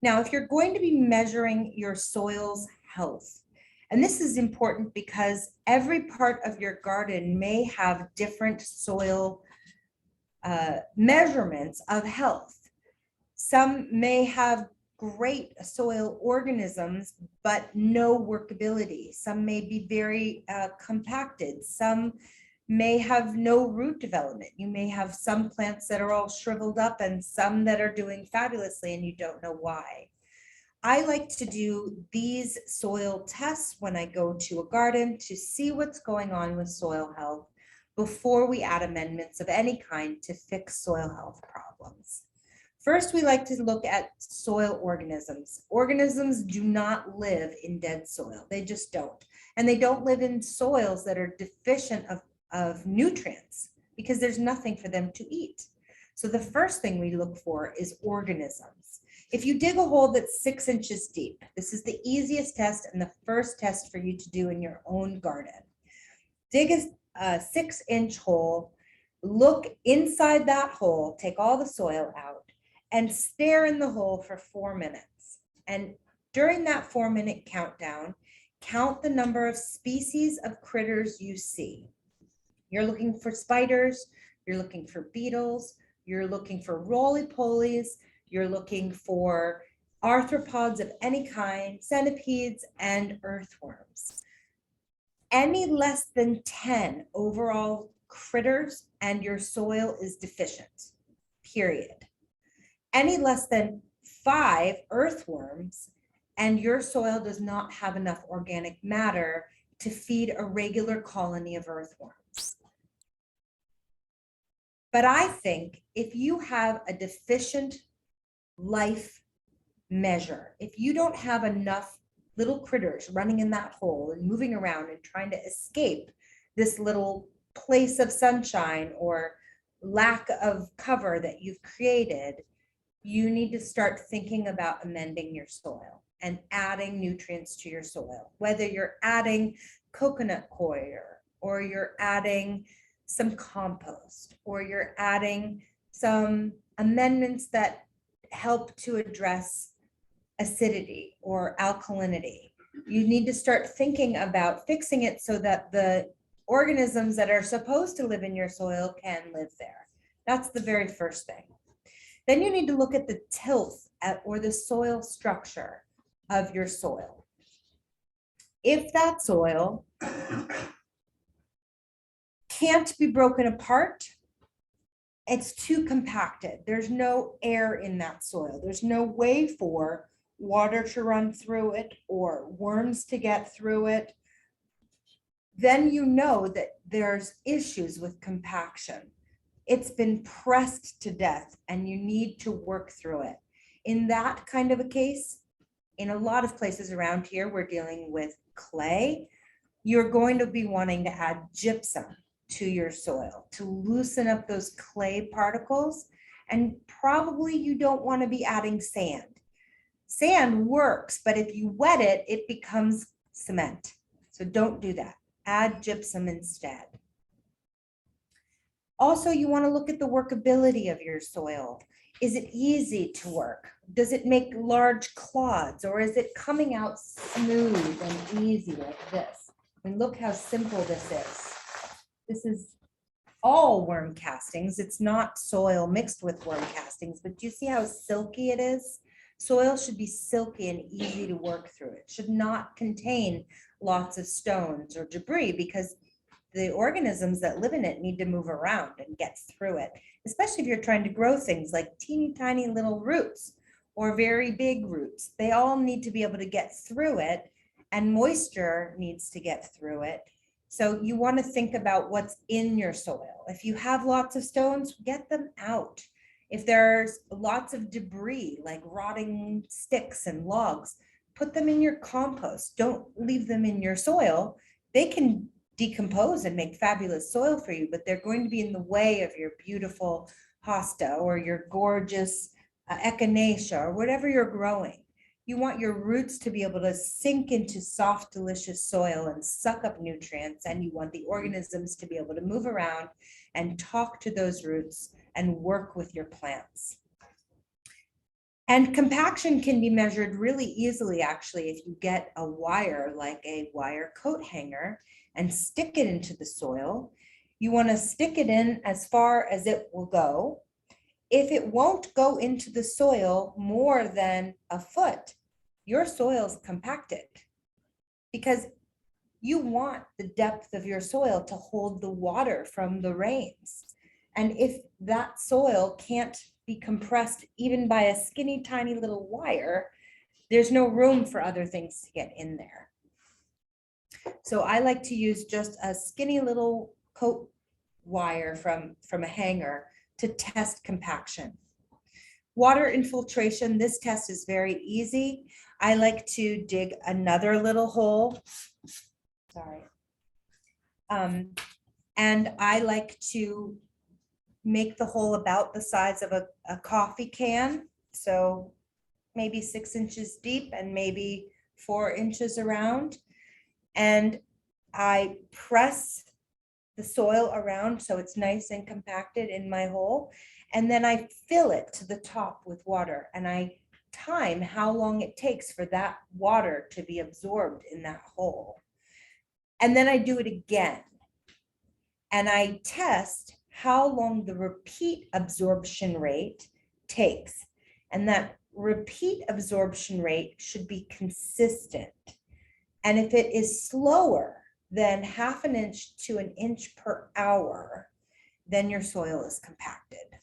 Now, if you're going to be measuring your soil's health, and this is important because every part of your garden may have different soil measurements of health. Some may have great soil organisms, but no workability. Some may be very compacted. Some may have no root development. You may have some plants that are all shriveled up and some that are doing fabulously and you don't know why. I like to do these soil tests when I go to a garden to see what's going on with soil health before we add amendments of any kind to fix soil health problems. First, we like to look at soil organisms. Organisms do not live in dead soil. They just don't. And they don't live in soils that are deficient of nutrients because there's nothing for them to eat. So the first thing we look for is organisms. If you dig a hole that's 6 inches deep, this is the easiest test and the first test for you to do in your own garden. Dig a 6-inch hole, look inside that hole, take all the soil out, and stare in the hole for 4 minutes. And during that 4-minute countdown, count the number of species of critters you see. You're looking for spiders, you're looking for beetles, you're looking for roly-polies, you're looking for arthropods of any kind, centipedes, and earthworms. Any less than 10 overall critters and your soil is deficient, period. Any less than 5 earthworms and your soil does not have enough organic matter to feed a regular colony of earthworms. But I think if you have a deficient life measure, if you don't have enough little critters running in that hole and moving around and trying to escape this little place of sunshine or lack of cover that you've created, you need to start thinking about amending your soil and adding nutrients to your soil, whether you're adding coconut coir or you're adding some compost or you're adding some amendments that help to address acidity or alkalinity. You need to start thinking about fixing it so that the organisms that are supposed to live in your soil can live there. That's the very first thing. Then you need to look at the tilth or the soil structure of your soil. If that soil can't be broken apart, it's too compacted. There's no air in that soil. There's no way for water to run through it or worms to get through it. Then you know that there's issues with compaction. It's been pressed to death and you need to work through it. In that kind of a case, in a lot of places around here, we're dealing with clay. You're going to be wanting to add gypsum to your soil to loosen up those clay particles. And probably you don't want to be adding sand. Sand works, but if you wet it, it becomes cement. So don't do that. Add gypsum instead. Also, you want to look at the workability of your soil. Is it easy to work? Does it make large clods or is it coming out smooth and easy like this? I mean, look how simple this is. This is all worm castings. It's not soil mixed with worm castings, but do you see how silky it is? Soil should be silky and easy to work through. It should not contain lots of stones or debris because the organisms that live in it need to move around and get through it, especially if you're trying to grow things like teeny tiny little roots or very big roots. They all need to be able to get through it, and moisture needs to get through it. So you want to think about what's in your soil. If you have lots of stones, get them out. If there's lots of debris like rotting sticks and logs, put them in your compost. Don't leave them in your soil. They can decompose and make fabulous soil for you, but they're going to be in the way of your beautiful hosta or your gorgeous echinacea or whatever you're growing. You want your roots to be able to sink into soft, delicious soil and suck up nutrients, and you want the organisms to be able to move around and talk to those roots and work with your plants. And compaction can be measured really easily, actually, if you get a wire like a wire coat hanger and stick it into the soil. You want to stick it in as far as it will go. If it won't go into the soil more than a foot, your soil's compacted because you want the depth of your soil to hold the water from the rains. And if that soil can't be compressed even by a skinny, tiny little wire, there's no room for other things to get in there. So I like to use just a skinny little coat wire from a hanger to test compaction. Water infiltration, this test is very easy. I like to dig another little hole. Sorry. And I like to make the hole about the size of a coffee can. So maybe 6 inches deep and maybe 4 inches around. And I press the soil around so it's nice and compacted in my hole. And then I fill it to the top with water, and I time how long it takes for that water to be absorbed in that hole. And then I do it again. And I test how long the repeat absorption rate takes. And that repeat absorption rate should be consistent. And if it is slower than 1/2 inch to 1 inch per hour, then your soil is compacted.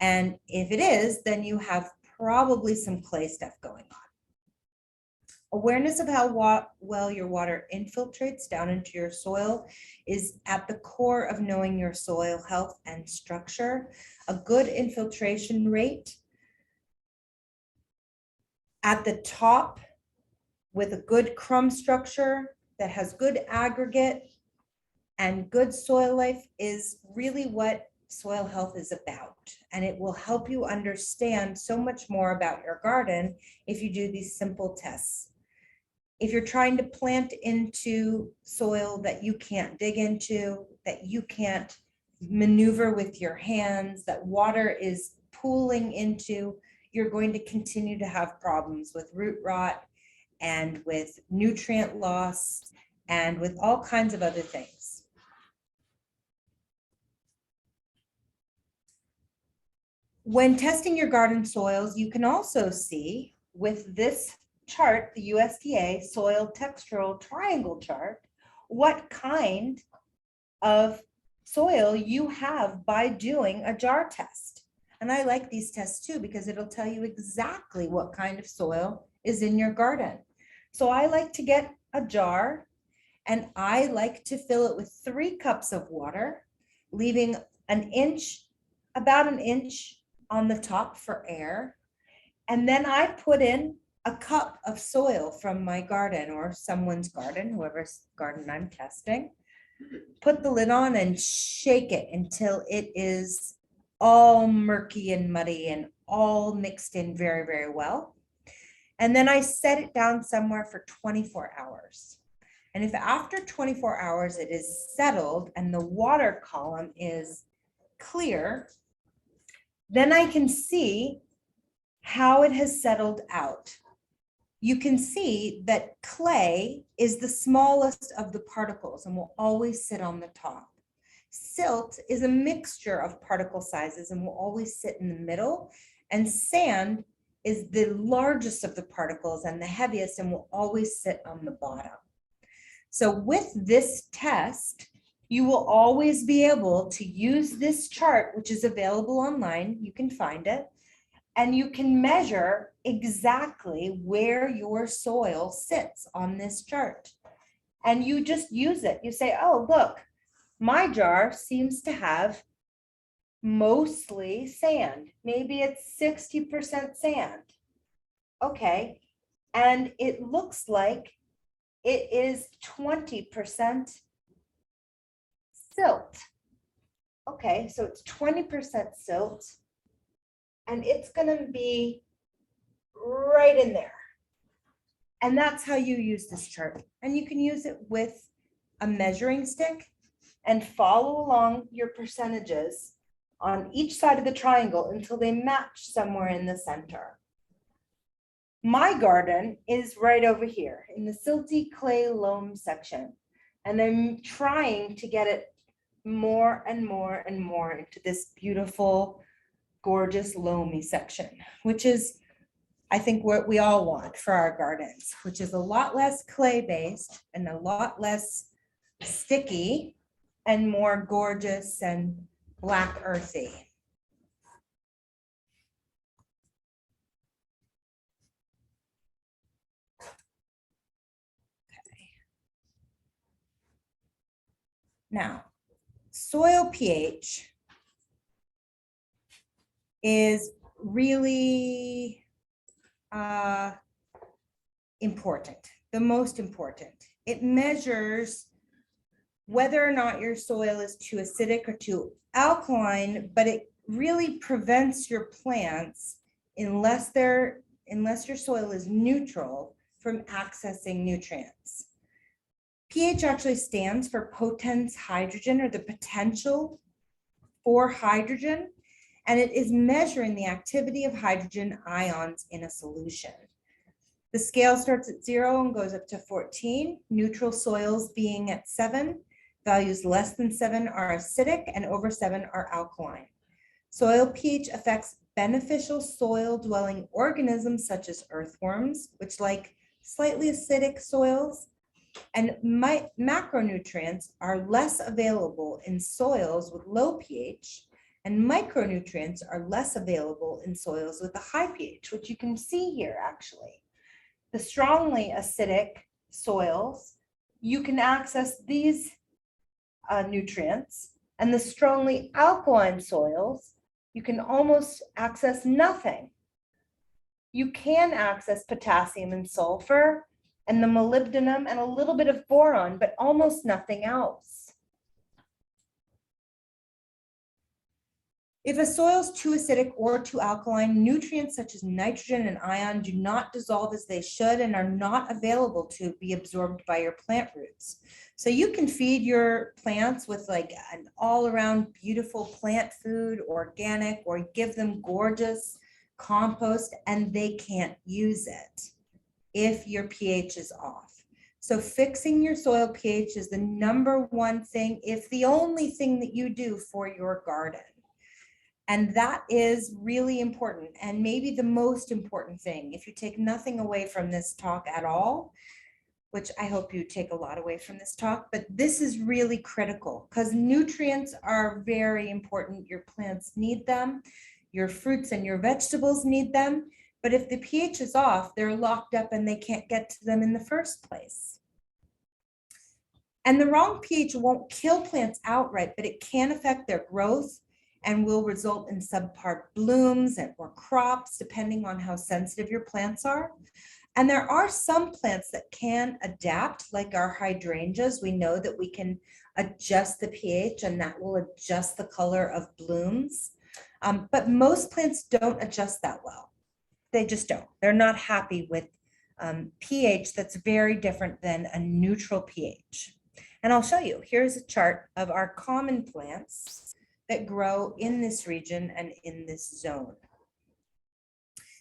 And if it is, then you have probably some clay stuff going on. Awareness of how well your water infiltrates down into your soil is at the core of knowing your soil health and structure. A good infiltration rate at the top with a good crumb structure that has good aggregate and good soil life is really what soil health is about. And it will help you understand so much more about your garden if you do these simple tests. If you're trying to plant into soil that you can't dig into, that you can't maneuver with your hands, that water is pooling into, you're going to continue to have problems with root rot and with nutrient loss and with all kinds of other things. When testing your garden soils, you can also see with this chart, the USDA soil textural triangle chart, what kind of soil you have by doing a jar test. And I like these tests too, because it'll tell you exactly what kind of soil is in your garden. So I like to get a jar and I like to fill it with 3 cups of water, leaving about an inch on the top for air. And then I put in a cup of soil from my garden or someone's garden, whoever's garden I'm testing. Put the lid on and shake it until it is all murky and muddy and all mixed in very, very well. And then I set it down somewhere for 24 hours. And if after 24 hours it is settled and the water column is clear, then I can see how it has settled out. You can see that clay is the smallest of the particles and will always sit on the top. Silt is a mixture of particle sizes and will always sit in the middle. And sand is the largest of the particles and the heaviest and will always sit on the bottom. So with this test, you will always be able to use this chart, which is available online. You can find it. And you can measure exactly where your soil sits on this chart. And you just use it. You say, oh, look, my jar seems to have mostly sand. Maybe it's 60% sand. Okay. And it looks like it is 20% silt. Okay, so it's 20% silt. And it's going to be right in there. And that's how you use this chart. And you can use it with a measuring stick and follow along your percentages on each side of the triangle until they match somewhere in the center. My garden is right over here in the silty clay loam section. And I'm trying to get it more and more and more into this beautiful, gorgeous loamy section, which is, I think, what we all want for our gardens, which is a lot less clay based and a lot less sticky and more gorgeous and black earthy. Okay. Now, soil pH is really important, the most important. It measures whether or not your soil is too acidic or too alkaline, but it really prevents your plants unless your soil is neutral from accessing nutrients. pH actually stands for potens hydrogen, or the potential for hydrogen, and it is measuring the activity of hydrogen ions in a solution. The scale starts at 0 and goes up to 14, neutral soils being at 7. Values less than 7 are acidic and over 7 are alkaline. Soil pH affects beneficial soil dwelling organisms such as earthworms, which like slightly acidic soils, and macronutrients are less available in soils with low pH, and micronutrients are less available in soils with a high pH, which you can see here actually. The strongly acidic soils, you can access these nutrients, and the strongly alkaline soils, you can almost access nothing. You can access potassium and sulfur and the molybdenum and a little bit of boron, but almost nothing else. If a soil is too acidic or too alkaline, nutrients such as nitrogen and ion do not dissolve as they should and are not available to be absorbed by your plant roots. So you can feed your plants with like an all-around beautiful plant food, organic, or give them gorgeous compost, and they can't use it if your pH is off. So fixing your soil pH is the #1 thing, if the only thing that you do for your garden. And that is really important, and maybe the most important thing. If you take nothing away from this talk at all, which I hope you take a lot away from this talk, but this is really critical because nutrients are very important. Your plants need them, your fruits and your vegetables need them, but if the pH is off, they're locked up and they can't get to them in the first place. And the wrong pH won't kill plants outright, but it can affect their growth and will result in subpar blooms or crops, depending on how sensitive your plants are. And there are some plants that can adapt, like our hydrangeas. We know that we can adjust the pH and that will adjust the color of blooms. But most plants don't adjust that well. They just don't. They're not happy with pH that's very different than a neutral pH. And I'll show you. Here's a chart of our common plants that grow in this region and in this zone.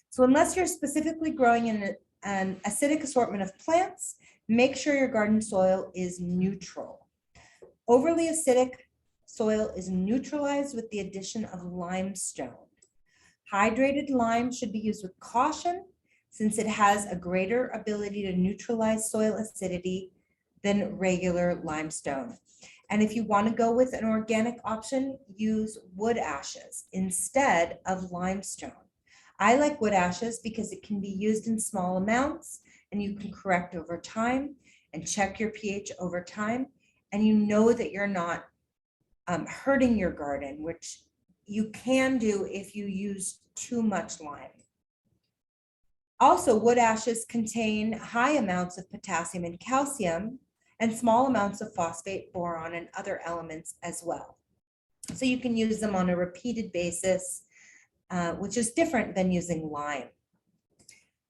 So unless you're specifically growing in an acidic assortment of plants, make sure your garden soil is neutral. Overly acidic soil is neutralized with the addition of limestone. Hydrated lime should be used with caution since it has a greater ability to neutralize soil acidity than regular limestone. And if you want to go with an organic option, use wood ashes instead of limestone. I like wood ashes because it can be used in small amounts and you can correct over time and check your pH over time. And you know that you're not hurting your garden, which you can do if you use too much lime. Also, wood ashes contain high amounts of potassium and calcium and small amounts of phosphate, boron, and other elements as well. So you can use them on a repeated basis, which is different than using lime.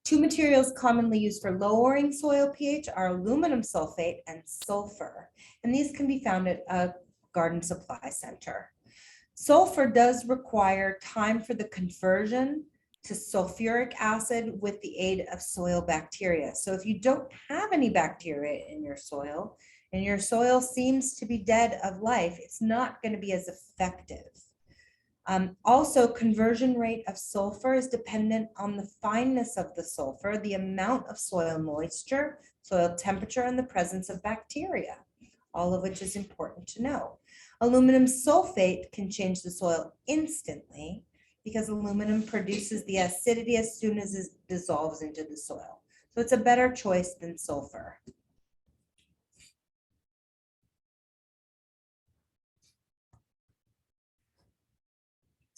Two materials commonly used for lowering soil pH are aluminum sulfate and sulfur, and these can be found at a garden supply center. Sulfur does require time for the conversion to sulfuric acid with the aid of soil bacteria. So if you don't have any bacteria in your soil and your soil seems to be dead of life, it's not going to be as effective. Also, conversion rate of sulfur is dependent on the fineness of the sulfur, the amount of soil moisture, soil temperature, and the presence of bacteria, all of which is important to know. Aluminum sulfate can change the soil instantly because aluminum produces the acidity as soon as it dissolves into the soil. So it's a better choice than sulfur.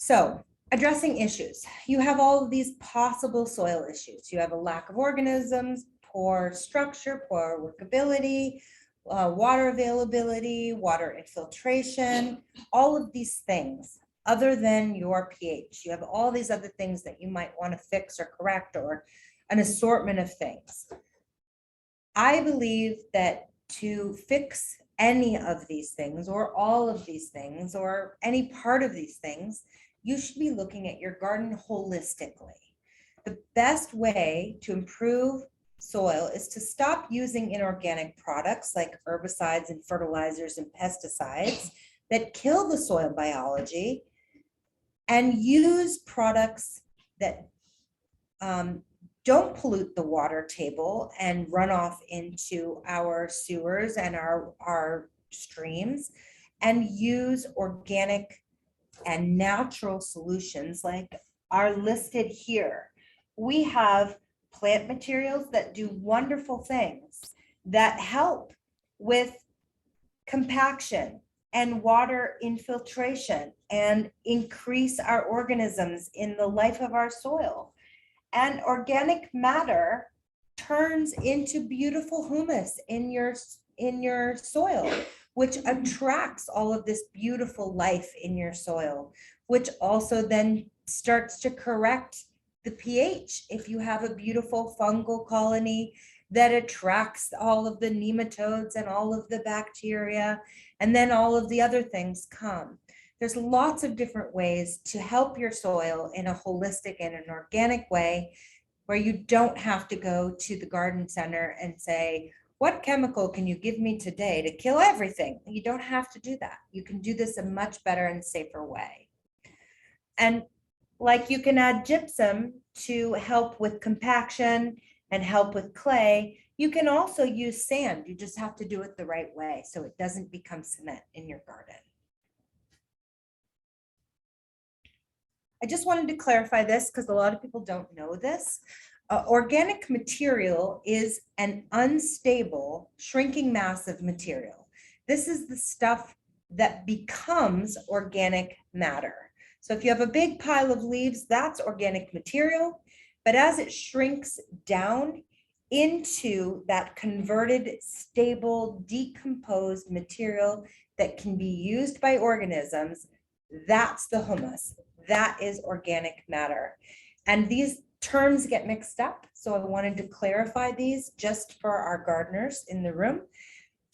So addressing issues, you have all of these possible soil issues. You have a lack of organisms, poor structure, poor workability, water availability, water infiltration, all of these things other than your pH. You have all these other things that you might want to fix or correct, or an assortment of things. I believe that to fix any of these things or all of these things or any part of these things, you should be looking at your garden holistically. The best way to improve soil is to stop using inorganic products like herbicides and fertilizers and pesticides that kill the soil biology, and use products that don't pollute the water table and run off into our sewers and our streams, and use organic and natural solutions like are listed here. We have plant materials that do wonderful things that help with compaction and water infiltration and increase our organisms in the life of our soil. And organic matter turns into beautiful humus in your soil, which attracts all of this beautiful life in your soil, which also then starts to correct the pH. If you have a beautiful fungal colony that attracts all of the nematodes and all of the bacteria, and then all of the other things come. There's lots of different ways to help your soil in a holistic and an organic way, where you don't have to go to the garden center and say, what chemical can you give me today to kill everything? You don't have to do that. You can do this a much better and safer way. And like you can add gypsum to help with compaction and help with clay, you can also use sand. You just have to do it the right way so it doesn't become cement in your garden. I just wanted to clarify this because a lot of people don't know this. Organic material is an unstable, shrinking mass of material. This is the stuff that becomes organic matter. So if you have a big pile of leaves, that's organic material. But as it shrinks down into that converted, stable, decomposed material that can be used by organisms, that's the humus. That is organic matter. And these terms get mixed up, so I wanted to clarify these just for our gardeners in the room.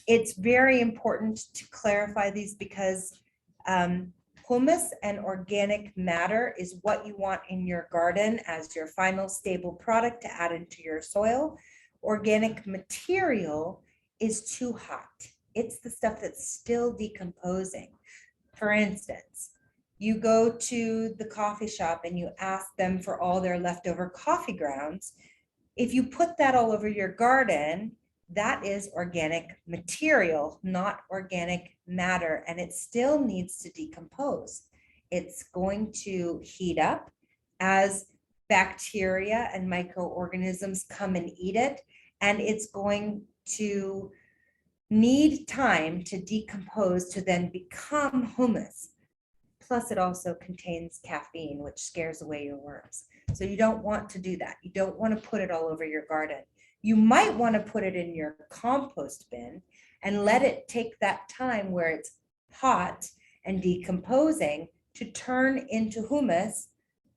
It's very important to clarify these because humus and organic matter is what you want in your garden as your final stable product to add into your soil. Organic material is too hot. It's the stuff that's still decomposing. For instance, you go to the coffee shop and you ask them for all their leftover coffee grounds. If you put that all over your garden, that is organic material, not organic matter, and it still needs to decompose. It's going to heat up as bacteria and microorganisms come and eat it, and it's going to need time to decompose to then become humus. Plus, it also contains caffeine, which scares away your worms. So you don't want to do that. You don't want to put it all over your garden. You might want to put it in your compost bin and let it take that time where it's hot and decomposing to turn into humus.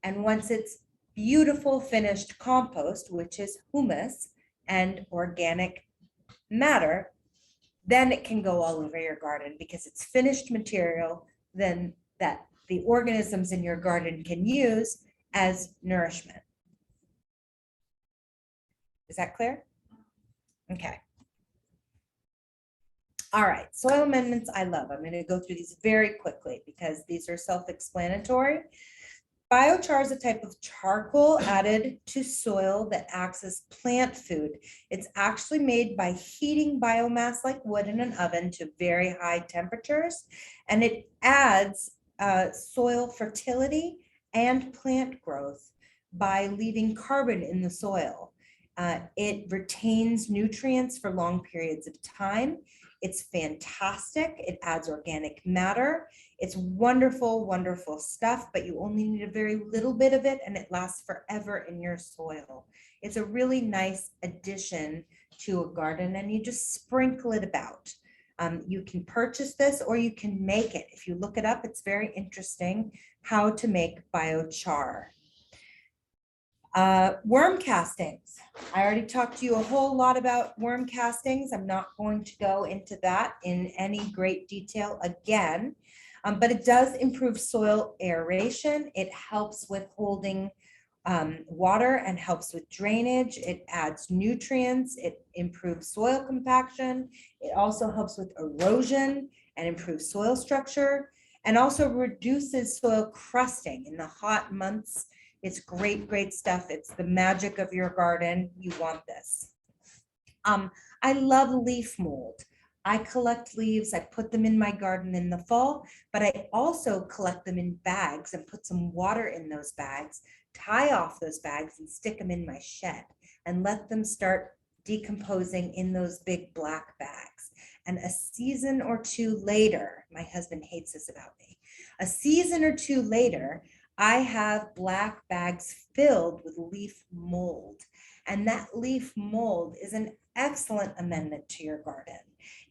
And once it's beautiful finished compost, which is humus and organic matter, then it can go all over your garden because it's finished material then that the organisms in your garden can use as nourishment. Is that clear? Okay. All right, soil amendments I love. I'm going to go through these very quickly because these are self-explanatory. Biochar is a type of charcoal added to soil that acts as plant food. It's actually made by heating biomass like wood in an oven to very high temperatures, and it adds soil fertility and plant growth by leaving carbon in the soil. It retains nutrients for long periods of time. It's fantastic. It adds organic matter. It's wonderful, wonderful stuff, but you only need a very little bit of it and it lasts forever in your soil. It's a really nice addition to a garden and you just sprinkle it about. You can purchase this or you can make it. If you look it up, it's very interesting how to make biochar. Worm castings. I already talked to you a whole lot about worm castings. I'm not going to go into that in any great detail again, but it does improve soil aeration. It helps with holding water and helps with drainage. It adds nutrients. It improves soil compaction. It also helps with erosion and improves soil structure and also reduces soil crusting in the hot months. It's great, great stuff. It's the magic of your garden. You want this. I love leaf mold. I collect leaves. I put them in my garden in the fall, but I also collect them in bags and put some water in those bags, tie off those bags and stick them in my shed and let them start decomposing in those big black bags. And a season or two later, my husband hates this about me, a season or two later, I have black bags filled with leaf mold. And that leaf mold is an excellent amendment to your garden.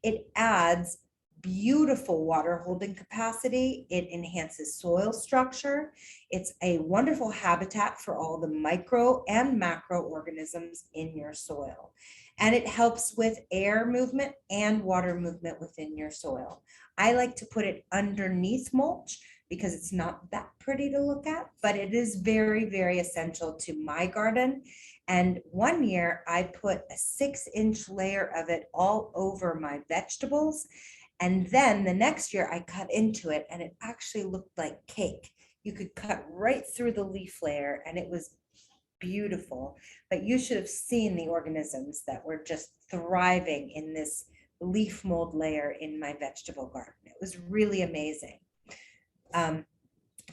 It adds beautiful water holding capacity. It enhances soil structure. It's a wonderful habitat for all the micro and macro organisms in your soil. And it helps with air movement and water movement within your soil. I like to put it underneath mulch because it's not that pretty to look at, but it is very, very essential to my garden. And one year I put a 6-inch layer of it all over my vegetables. And then the next year I cut into it and it actually looked like cake. You could cut right through the leaf layer and it was beautiful, but you should have seen the organisms that were just thriving in this leaf mold layer in my vegetable garden. It was really amazing.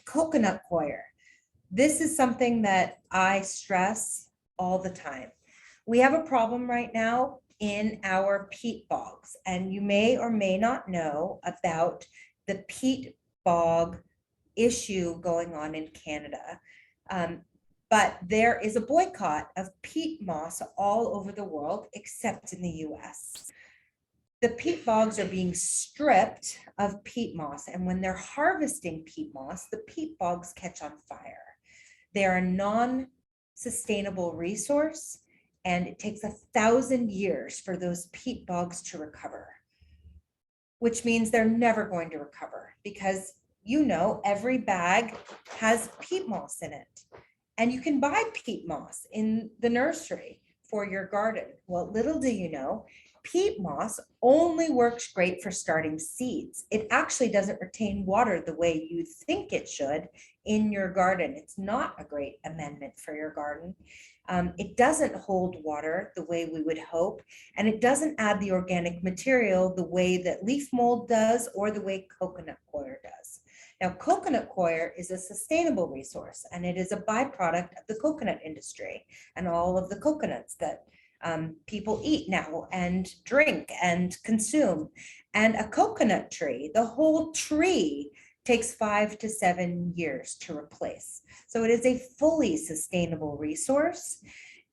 Coconut coir. This is something that I stress all the time. We have a problem right now in our peat bogs, and you may or may not know about the peat bog issue going on in Canada. But there is a boycott of peat moss all over the world, except in the US. The peat bogs are being stripped of peat moss, and when they're harvesting peat moss, the peat bogs catch on fire. They're a non-sustainable resource, and it takes 1,000 years for those peat bogs to recover, which means they're never going to recover because every bag has peat moss in it, and you can buy peat moss in the nursery for your garden. Well, little do you know, peat moss only works great for starting seeds. It actually doesn't retain water the way you think it should in your garden. It's not a great amendment for your garden. It doesn't hold water the way we would hope, and it doesn't add the organic material the way that leaf mold does or the way coconut coir does. Now, coconut coir is a sustainable resource, and it is a byproduct of the coconut industry and all of the coconuts that people eat now and drink and consume. And a coconut tree, the whole tree takes 5 to 7 years to replace. So it is a fully sustainable resource.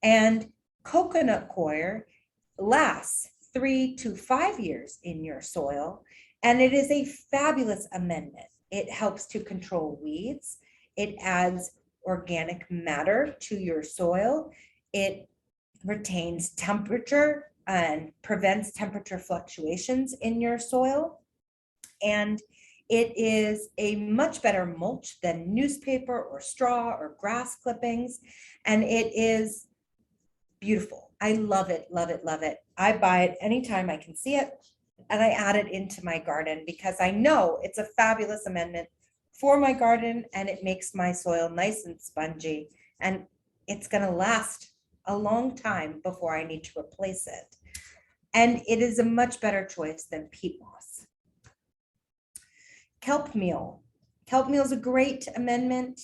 And coconut coir lasts 3 to 5 years in your soil. And it is a fabulous amendment. It helps to control weeds. It adds organic matter to your soil. It retains temperature and prevents temperature fluctuations in your soil. And it is a much better mulch than newspaper or straw or grass clippings. And it is beautiful. I love it, love it, love it. I buy it anytime I can see it, and I add it into my garden because I know it's a fabulous amendment for my garden, and it makes my soil nice and spongy, and it's going to last a long time before I need to replace it. And it is a much better choice than peat moss. Kelp meal. Kelp meal is a great amendment.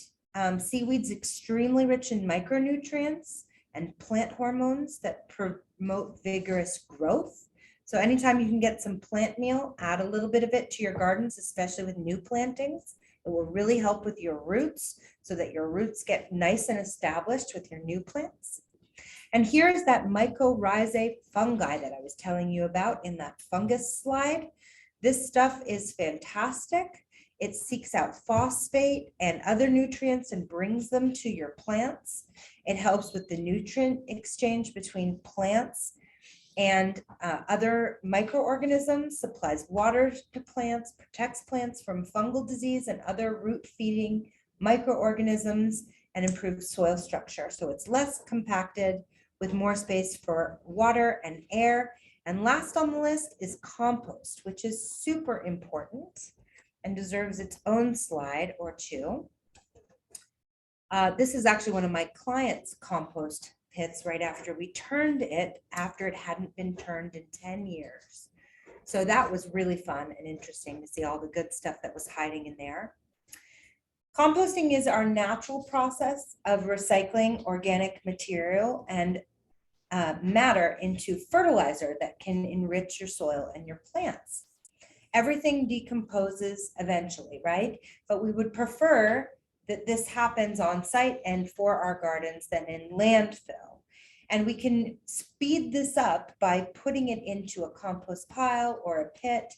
Seaweed's extremely rich in micronutrients and plant hormones that promote vigorous growth. So anytime you can get some plant meal, add a little bit of it to your gardens, especially with new plantings. It will really help with your roots so that your roots get nice and established with your new plants. And here's that mycorrhizae fungi that I was telling you about in that fungus slide. This stuff is fantastic. It seeks out phosphate and other nutrients and brings them to your plants. It helps with the nutrient exchange between plants and other microorganisms, supplies water to plants, protects plants from fungal disease and other root feeding microorganisms, and improves soil structure. So it's less compacted with more space for water and air. And last on the list is compost, which is super important and deserves its own slide or two. This is actually one of my clients' compost pits right after we turned it, after it hadn't been turned in 10 years. So that was really fun and interesting to see all the good stuff that was hiding in there. Composting is our natural process of recycling organic material and matter into fertilizer that can enrich your soil and your plants. Everything decomposes eventually, right? But we would prefer that this happens on site and for our gardens than in landfill. And we can speed this up by putting it into a compost pile or a pit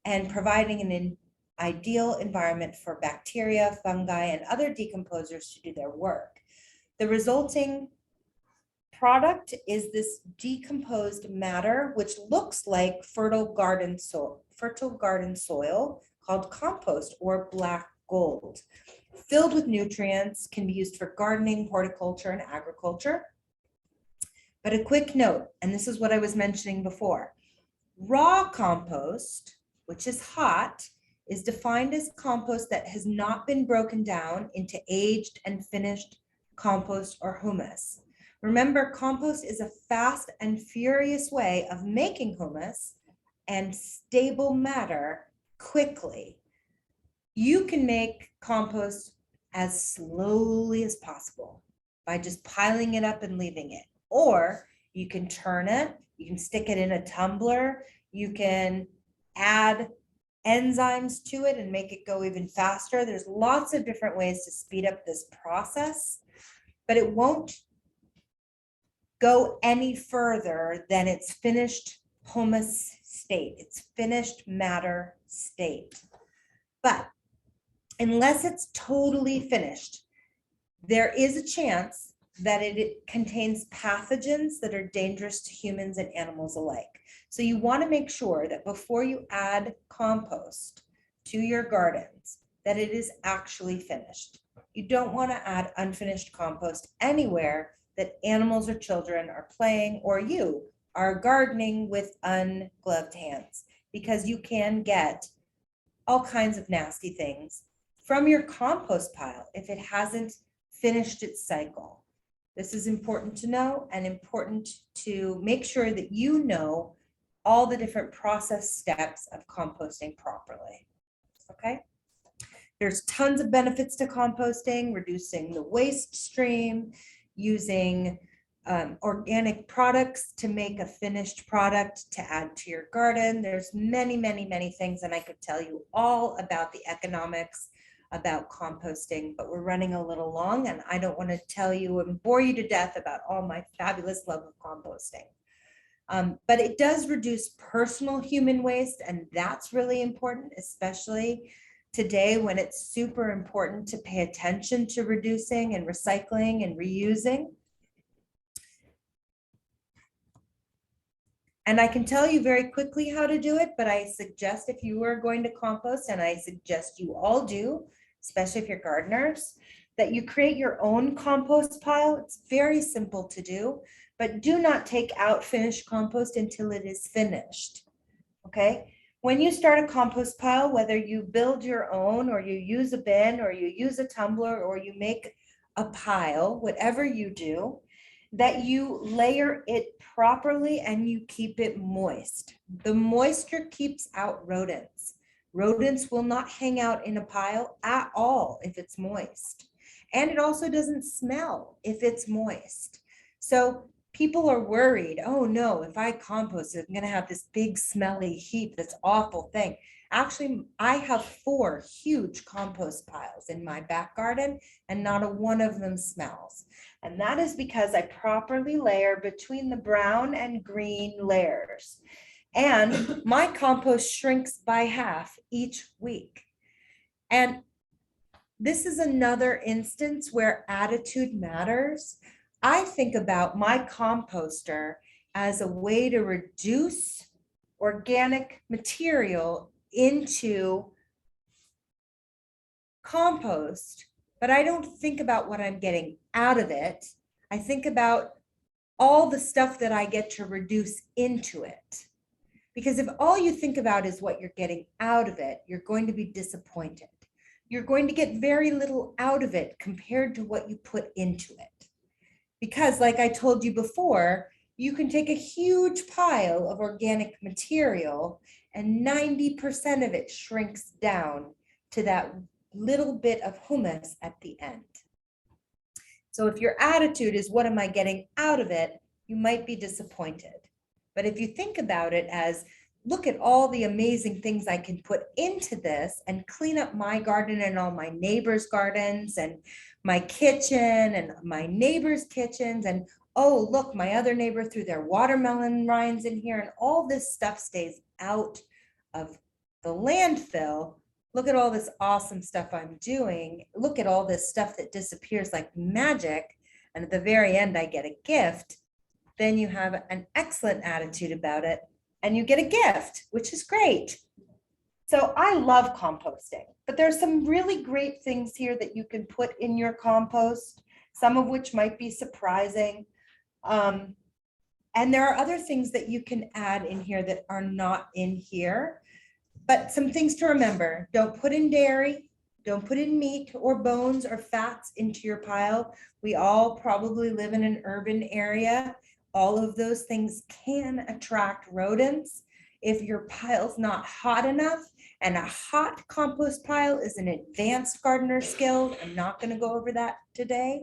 and providing an ideal environment for bacteria, fungi, and other decomposers to do their work. The resulting product is this decomposed matter, which looks like fertile garden soil called compost or black gold, filled with nutrients, can be used for gardening, horticulture, and agriculture. But a quick note, and this is what I was mentioning before, raw compost, which is hot, is defined as compost that has not been broken down into aged and finished compost or humus. Remember, compost is a fast and furious way of making humus and stable matter quickly. You can make compost as slowly as possible by just piling it up and leaving it. Or you can turn it, you can stick it in a tumbler, you can add enzymes to it and make it go even faster. There's lots of different ways to speed up this process, but it won't go any further than its finished humus state, its finished matter state. But unless it's totally finished, there is a chance that it contains pathogens that are dangerous to humans and animals alike. So you want to make sure that before you add compost to your gardens, that it is actually finished. You don't want to add unfinished compost anywhere that animals or children are playing, or you are gardening with ungloved hands, because you can get all kinds of nasty things from your compost pile if it hasn't finished its cycle. This is important to know and important to make sure that you know all the different process steps of composting properly. Okay? There's tons of benefits to composting, reducing the waste stream, using organic products to make a finished product to add to your garden. There's many, many, many things, and I could tell you all about the economics about composting, but we're running a little long and I don't want to tell you and bore you to death about all my fabulous love of composting. But it does reduce personal human waste, and that's really important, especially today when it's super important to pay attention to reducing and recycling and reusing. And I can tell you very quickly how to do it, but I suggest if you are going to compost, and I suggest you all do, especially if you're gardeners, that you create your own compost pile. It's very simple to do, but do not take out finished compost until it is finished, okay? When you start a compost pile, whether you build your own or you use a bin or you use a tumbler or you make a pile, whatever you do, that you layer it properly and you keep it moist. The moisture keeps out rodents. Rodents will not hang out in a pile at all if it's moist. And it also doesn't smell if it's moist. So people are worried, oh no, if I compost it, I'm gonna have this big smelly heap, this awful thing. Actually, I have 4 huge compost piles in my back garden and not a one of them smells. And that is because I properly layer between the brown and green layers. And my compost shrinks by half each week. And this is another instance where attitude matters. I think about my composter as a way to reduce organic material into compost, but I don't think about what I'm getting out of it. I think about all the stuff that I get to reduce into it. Because if all you think about is what you're getting out of it, you're going to be disappointed. You're going to get very little out of it compared to what you put into it. Because like I told you before, you can take a huge pile of organic material and 90% of it shrinks down to that little bit of humus at the end. So if your attitude is, what am I getting out of it? You might be disappointed. But if you think about it as, look at all the amazing things I can put into this and clean up my garden and all my neighbors' gardens and my kitchen and my neighbors' kitchens. And oh, look, my other neighbor threw their watermelon rinds in here and all this stuff stays out of the landfill. Look at all this awesome stuff I'm doing. Look at all this stuff that disappears like magic. And at the very end, I get a gift. Then you have an excellent attitude about it and you get a gift, which is great. So I love composting, but there's some really great things here that you can put in your compost, some of which might be surprising. And there are other things that you can add in here that are not in here. But some things to remember, don't put in dairy, don't put in meat or bones or fats into your pile. We all probably live in an urban area. All of those things can attract rodents. If your pile's not hot enough, and a hot compost pile is an advanced gardener skill. I'm not going to go over that today.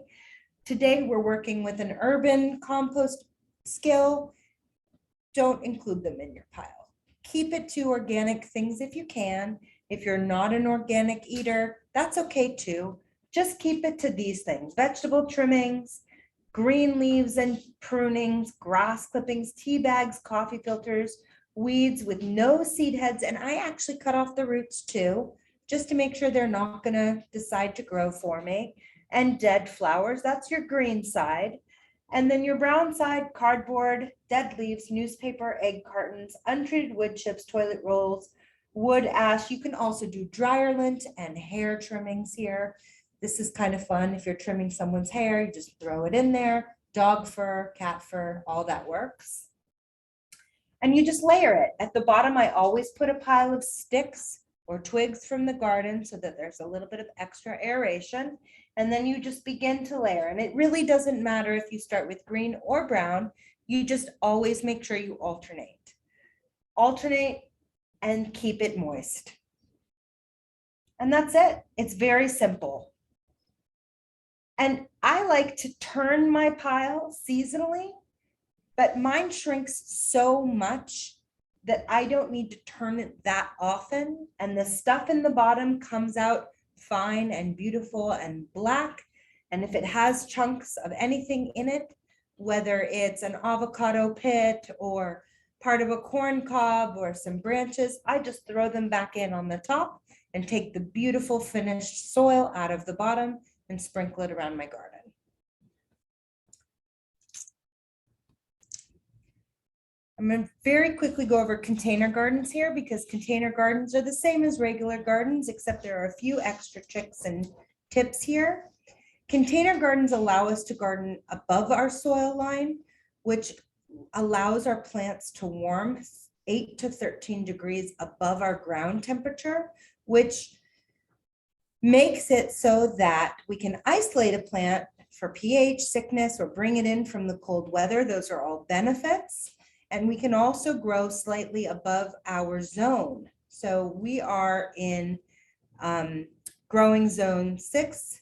Today, we're working with an urban compost skill. Don't include them in your pile. Keep it to organic things if you can. If you're not an organic eater, that's okay too. Just keep it to these things: vegetable trimmings, green leaves and prunings, grass clippings, tea bags, coffee filters, weeds with no seed heads. And I actually cut off the roots too, just to make sure they're not gonna decide to grow for me. And dead flowers, that's your green side. And then your brown side, cardboard, dead leaves, newspaper, egg cartons, untreated wood chips, toilet rolls, wood ash. You can also do dryer lint and hair trimmings here. This is kind of fun. If you're trimming someone's hair, you just throw it in there. Dog fur, cat fur, all that works. And you just layer it. At the bottom, I always put a pile of sticks or twigs from the garden so that there's a little bit of extra aeration. And then you just begin to layer. And it really doesn't matter if you start with green or brown. You just always make sure you alternate. Alternate and keep it moist. And that's it. It's very simple. And I like to turn my pile seasonally, but mine shrinks so much that I don't need to turn it that often. And the stuff in the bottom comes out fine and beautiful and black. And if it has chunks of anything in it, whether it's an avocado pit or part of a corn cob or some branches, I just throw them back in on the top and take the beautiful finished soil out of the bottom and sprinkle it around my garden. I'm going to very quickly go over container gardens here because container gardens are the same as regular gardens, except there are a few extra tricks and tips here. Container gardens allow us to garden above our soil line, which allows our plants to warm 8 to 13 degrees above our ground temperature, which makes it so that we can isolate a plant for pH, sickness, or bring it in from the cold weather. Those are all benefits. And we can also grow slightly above our zone. So we are in growing zone 6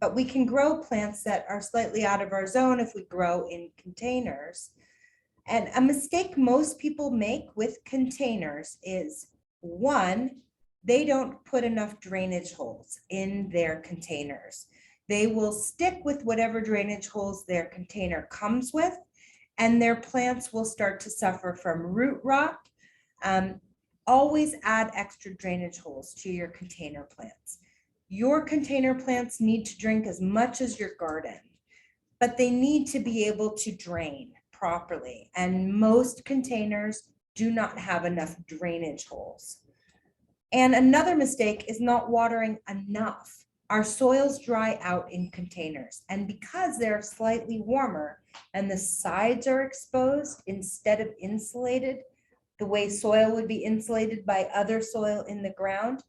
but we can grow plants that are slightly out of our zone if we grow in containers. And a mistake most people make with containers is, one, they don't put enough drainage holes in their containers. They will stick with whatever drainage holes their container comes with, and their plants will start to suffer from root rot. Always add extra drainage holes to your container plants. Your container plants need to drink as much as your garden, but they need to be able to drain properly. And most containers do not have enough drainage holes. And another mistake is not watering enough. Our soils dry out in containers, and because they're slightly warmer and the sides are exposed instead of insulated, the way soil would be insulated by other soil in the ground,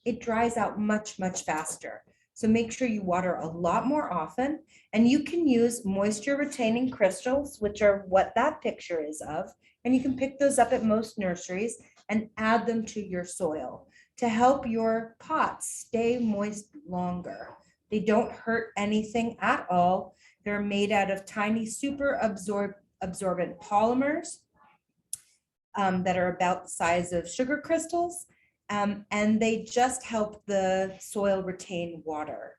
it dries out much, much faster. So make sure you water a lot more often, and you can use moisture retaining crystals, which are what that picture is of. And you can pick those up at most nurseries and add them to your soil to help your pots stay moist longer. They don't hurt anything at all. They're made out of tiny super absorbent polymers that are about the size of sugar crystals. And they just help the soil retain water.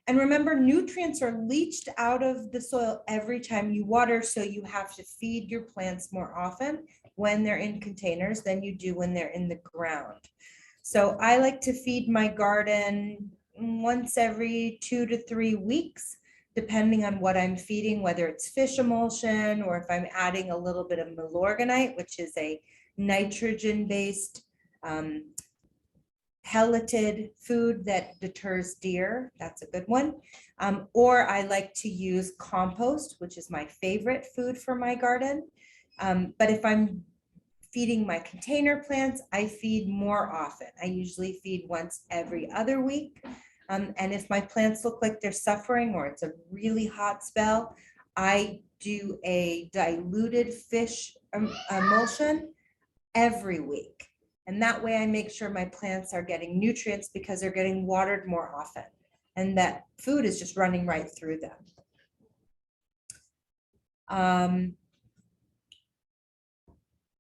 And remember, nutrients are leached out of the soil every time you water, so you have to feed your plants more often when they're in containers than you do when they're in the ground. So I like to feed my garden once every 2 to 3 weeks, depending on what I'm feeding, whether it's fish emulsion or if I'm adding a little bit of milorganite, which is a nitrogen-based pelleted food that deters deer. That's a good one. Or I like to use compost, which is my favorite food for my garden. But if I'm feeding my container plants, I feed more often. I usually feed once every other week. And if my plants look like they're suffering or it's a really hot spell, I do a diluted fish emulsion every week. And that way I make sure my plants are getting nutrients because they're getting watered more often. And that food is just running right through them.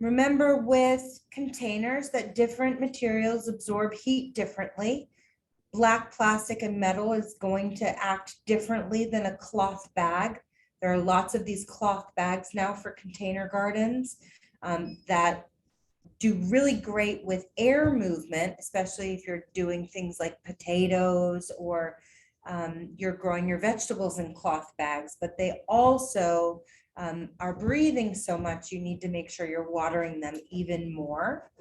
Remember with containers that different materials absorb heat differently. Black plastic and metal is going to act differently than a cloth bag. There are lots of these cloth bags now for container gardens that do really great with air movement, especially if you're doing things like potatoes or you're growing your vegetables in cloth bags, but they also are breathing so much, you need to make sure you're watering them even more.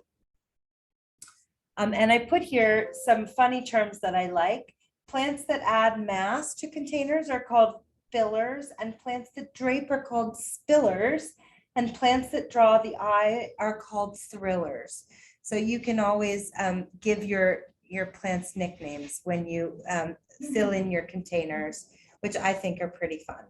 And I put here some funny terms that I like. Plants that add mass to containers are called fillers, and plants that drape are called spillers, and plants that draw the eye are called thrillers. So you can always give your plants nicknames when you fill in your containers, which I think are pretty fun.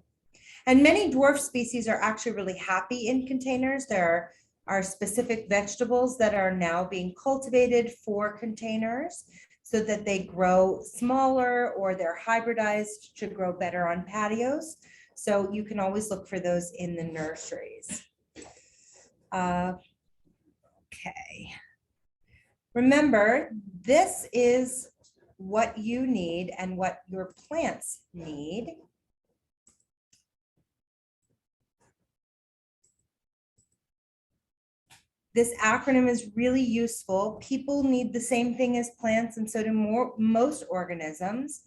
And many dwarf species are actually really happy in containers. There are specific vegetables that are now being cultivated for containers so that they grow smaller or they're hybridized to grow better on patios. So you can always look for those in the nurseries. Okay. Remember, this is what you need and what your plants need. This acronym is really useful. People need the same thing as plants, and so do most organisms.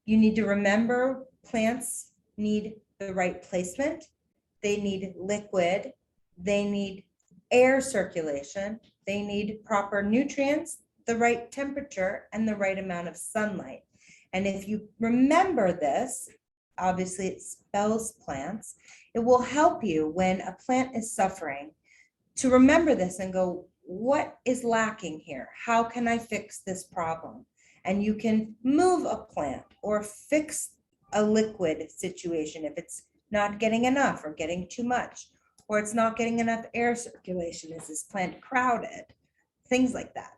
You need to remember plants need the right placement. They need liquid. They need air circulation. They need proper nutrients, the right temperature, and the right amount of sunlight. And if you remember this, obviously it spells plants, it will help you when a plant is suffering to remember this and go, what is lacking here? How can I fix this problem? And you can move a plant or fix a liquid situation if it's not getting enough or getting too much, or it's not getting enough air circulation. Is this plant crowded? Things like that.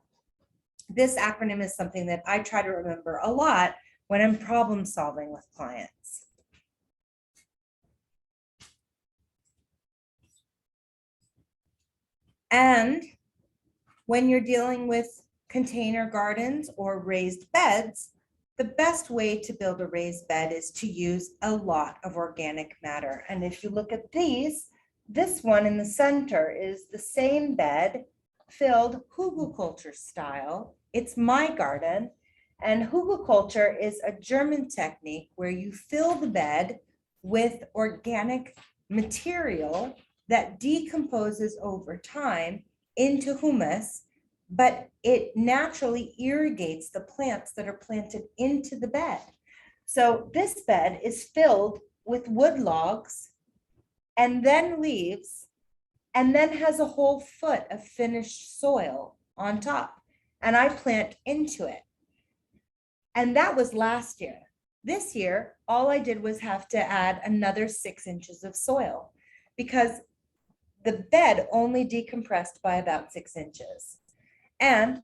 This acronym is something that I try to remember a lot when I'm problem solving with clients. And when you're dealing with container gardens or raised beds, the best way to build a raised bed is to use a lot of organic matter. And if you look at these, this one in the center is the same bed filled hugelkultur style. It's my garden. And hugelkultur is a German technique where you fill the bed with organic material that decomposes over time into humus, but it naturally irrigates the plants that are planted into the bed. So this bed is filled with wood logs and then leaves, and then has a whole foot of finished soil on top. And I plant into it. And that was last year. This year, all I did was have to add another 6 inches of soil because the bed only decompressed by about 6 inches. And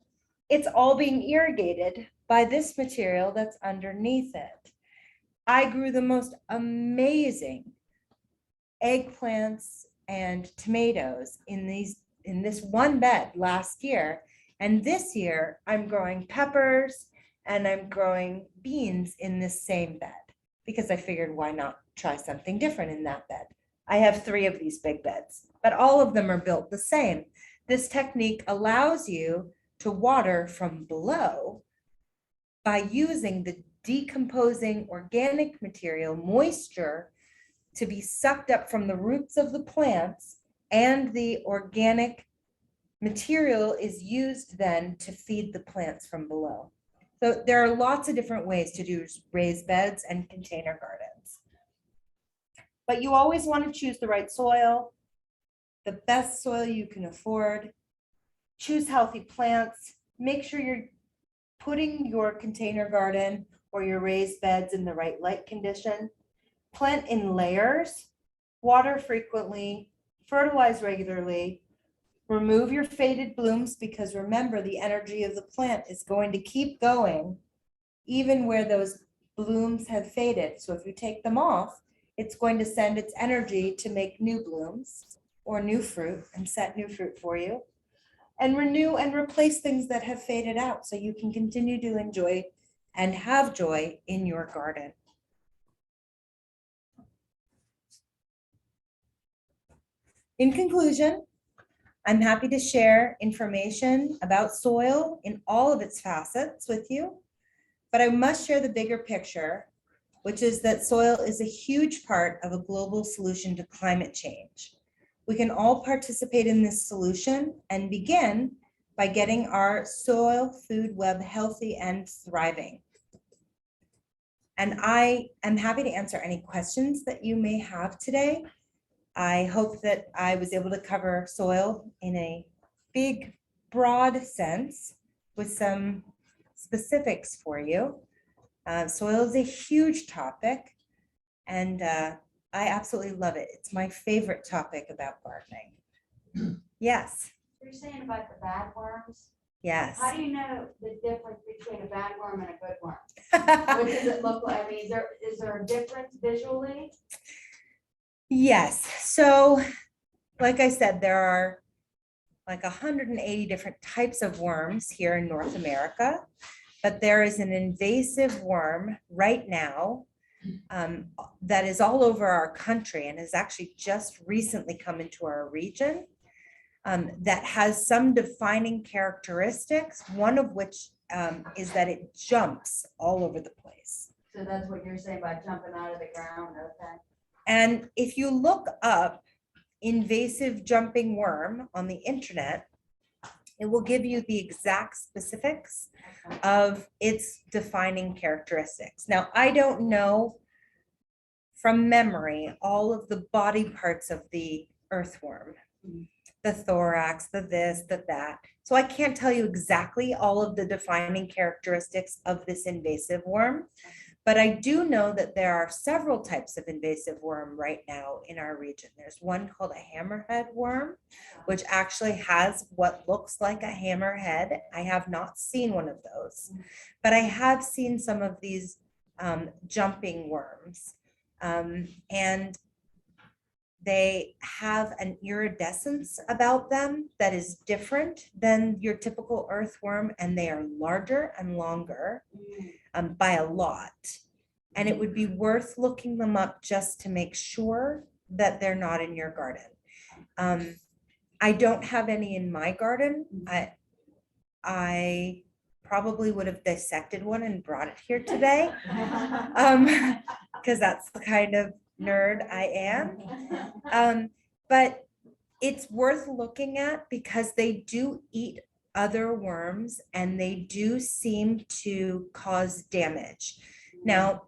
it's all being irrigated by this material that's underneath it. I grew the most amazing eggplants and tomatoes in this one bed last year. And this year I'm growing peppers and I'm growing beans in this same bed because I figured why not try something different in that bed. I have 3 of these big beds, but all of them are built the same. This technique allows you to water from below by using the decomposing organic material, moisture, to be sucked up from the roots of the plants, and the organic material is used then to feed the plants from below. So there are lots of different ways to do raised beds and container gardens. But you always want to choose the right soil, the best soil you can afford. Choose healthy plants. Make sure you're putting your container garden or your raised beds in the right light condition. Plant in layers, water frequently, fertilize regularly, remove your faded blooms because remember the energy of the plant is going to keep going even where those blooms have faded. So if you take them off, it's going to send its energy to make new blooms or new fruit and set new fruit for you. And renew and replace things that have faded out so you can continue to enjoy and have joy in your garden. In conclusion, I'm happy to share information about soil in all of its facets with you, but I must share the bigger picture, which is that soil is a huge part of a global solution to climate change. We can all participate in this solution and begin by getting our soil food web healthy and thriving. And I am happy to answer any questions that you may have today. I hope that I was able to cover soil in a big, broad sense with some specifics for you. Soil is a huge topic, and I absolutely love it. It's my favorite topic about gardening. Yes, You're saying about the bad worms. yes. How do you know the difference between a bad worm and a good worm? What does it look like? I mean, is there a difference visually? Yes, so like I said, there are like 180 different types of worms here in North America, but there is an invasive worm right now that is all over our country and has actually just recently come into our region that has some defining characteristics, one of which is that it jumps all over the place. So that's what you're saying about jumping out of the ground, okay? And if you look up invasive jumping worm on the internet, it will give you the exact specifics of its defining characteristics. Now, I don't know from memory all of the body parts of the earthworm, the thorax, the this, the that. So I can't tell you exactly all of the defining characteristics of this invasive worm. But I do know that there are several types of invasive worm right now in our region. There's one called a hammerhead worm, which actually has what looks like a hammerhead. I have not seen one of those, but I have seen some of these jumping worms. And they have an iridescence about them that is different than your typical earthworm, and they are larger and longer by a lot. And it would be worth looking them up just to make sure that they're not in your garden. I don't have any in my garden. I probably would have dissected one and brought it here today, because that's the kind of nerd I am. But it's worth looking at because they do eat other worms and they do seem to cause damage. Now,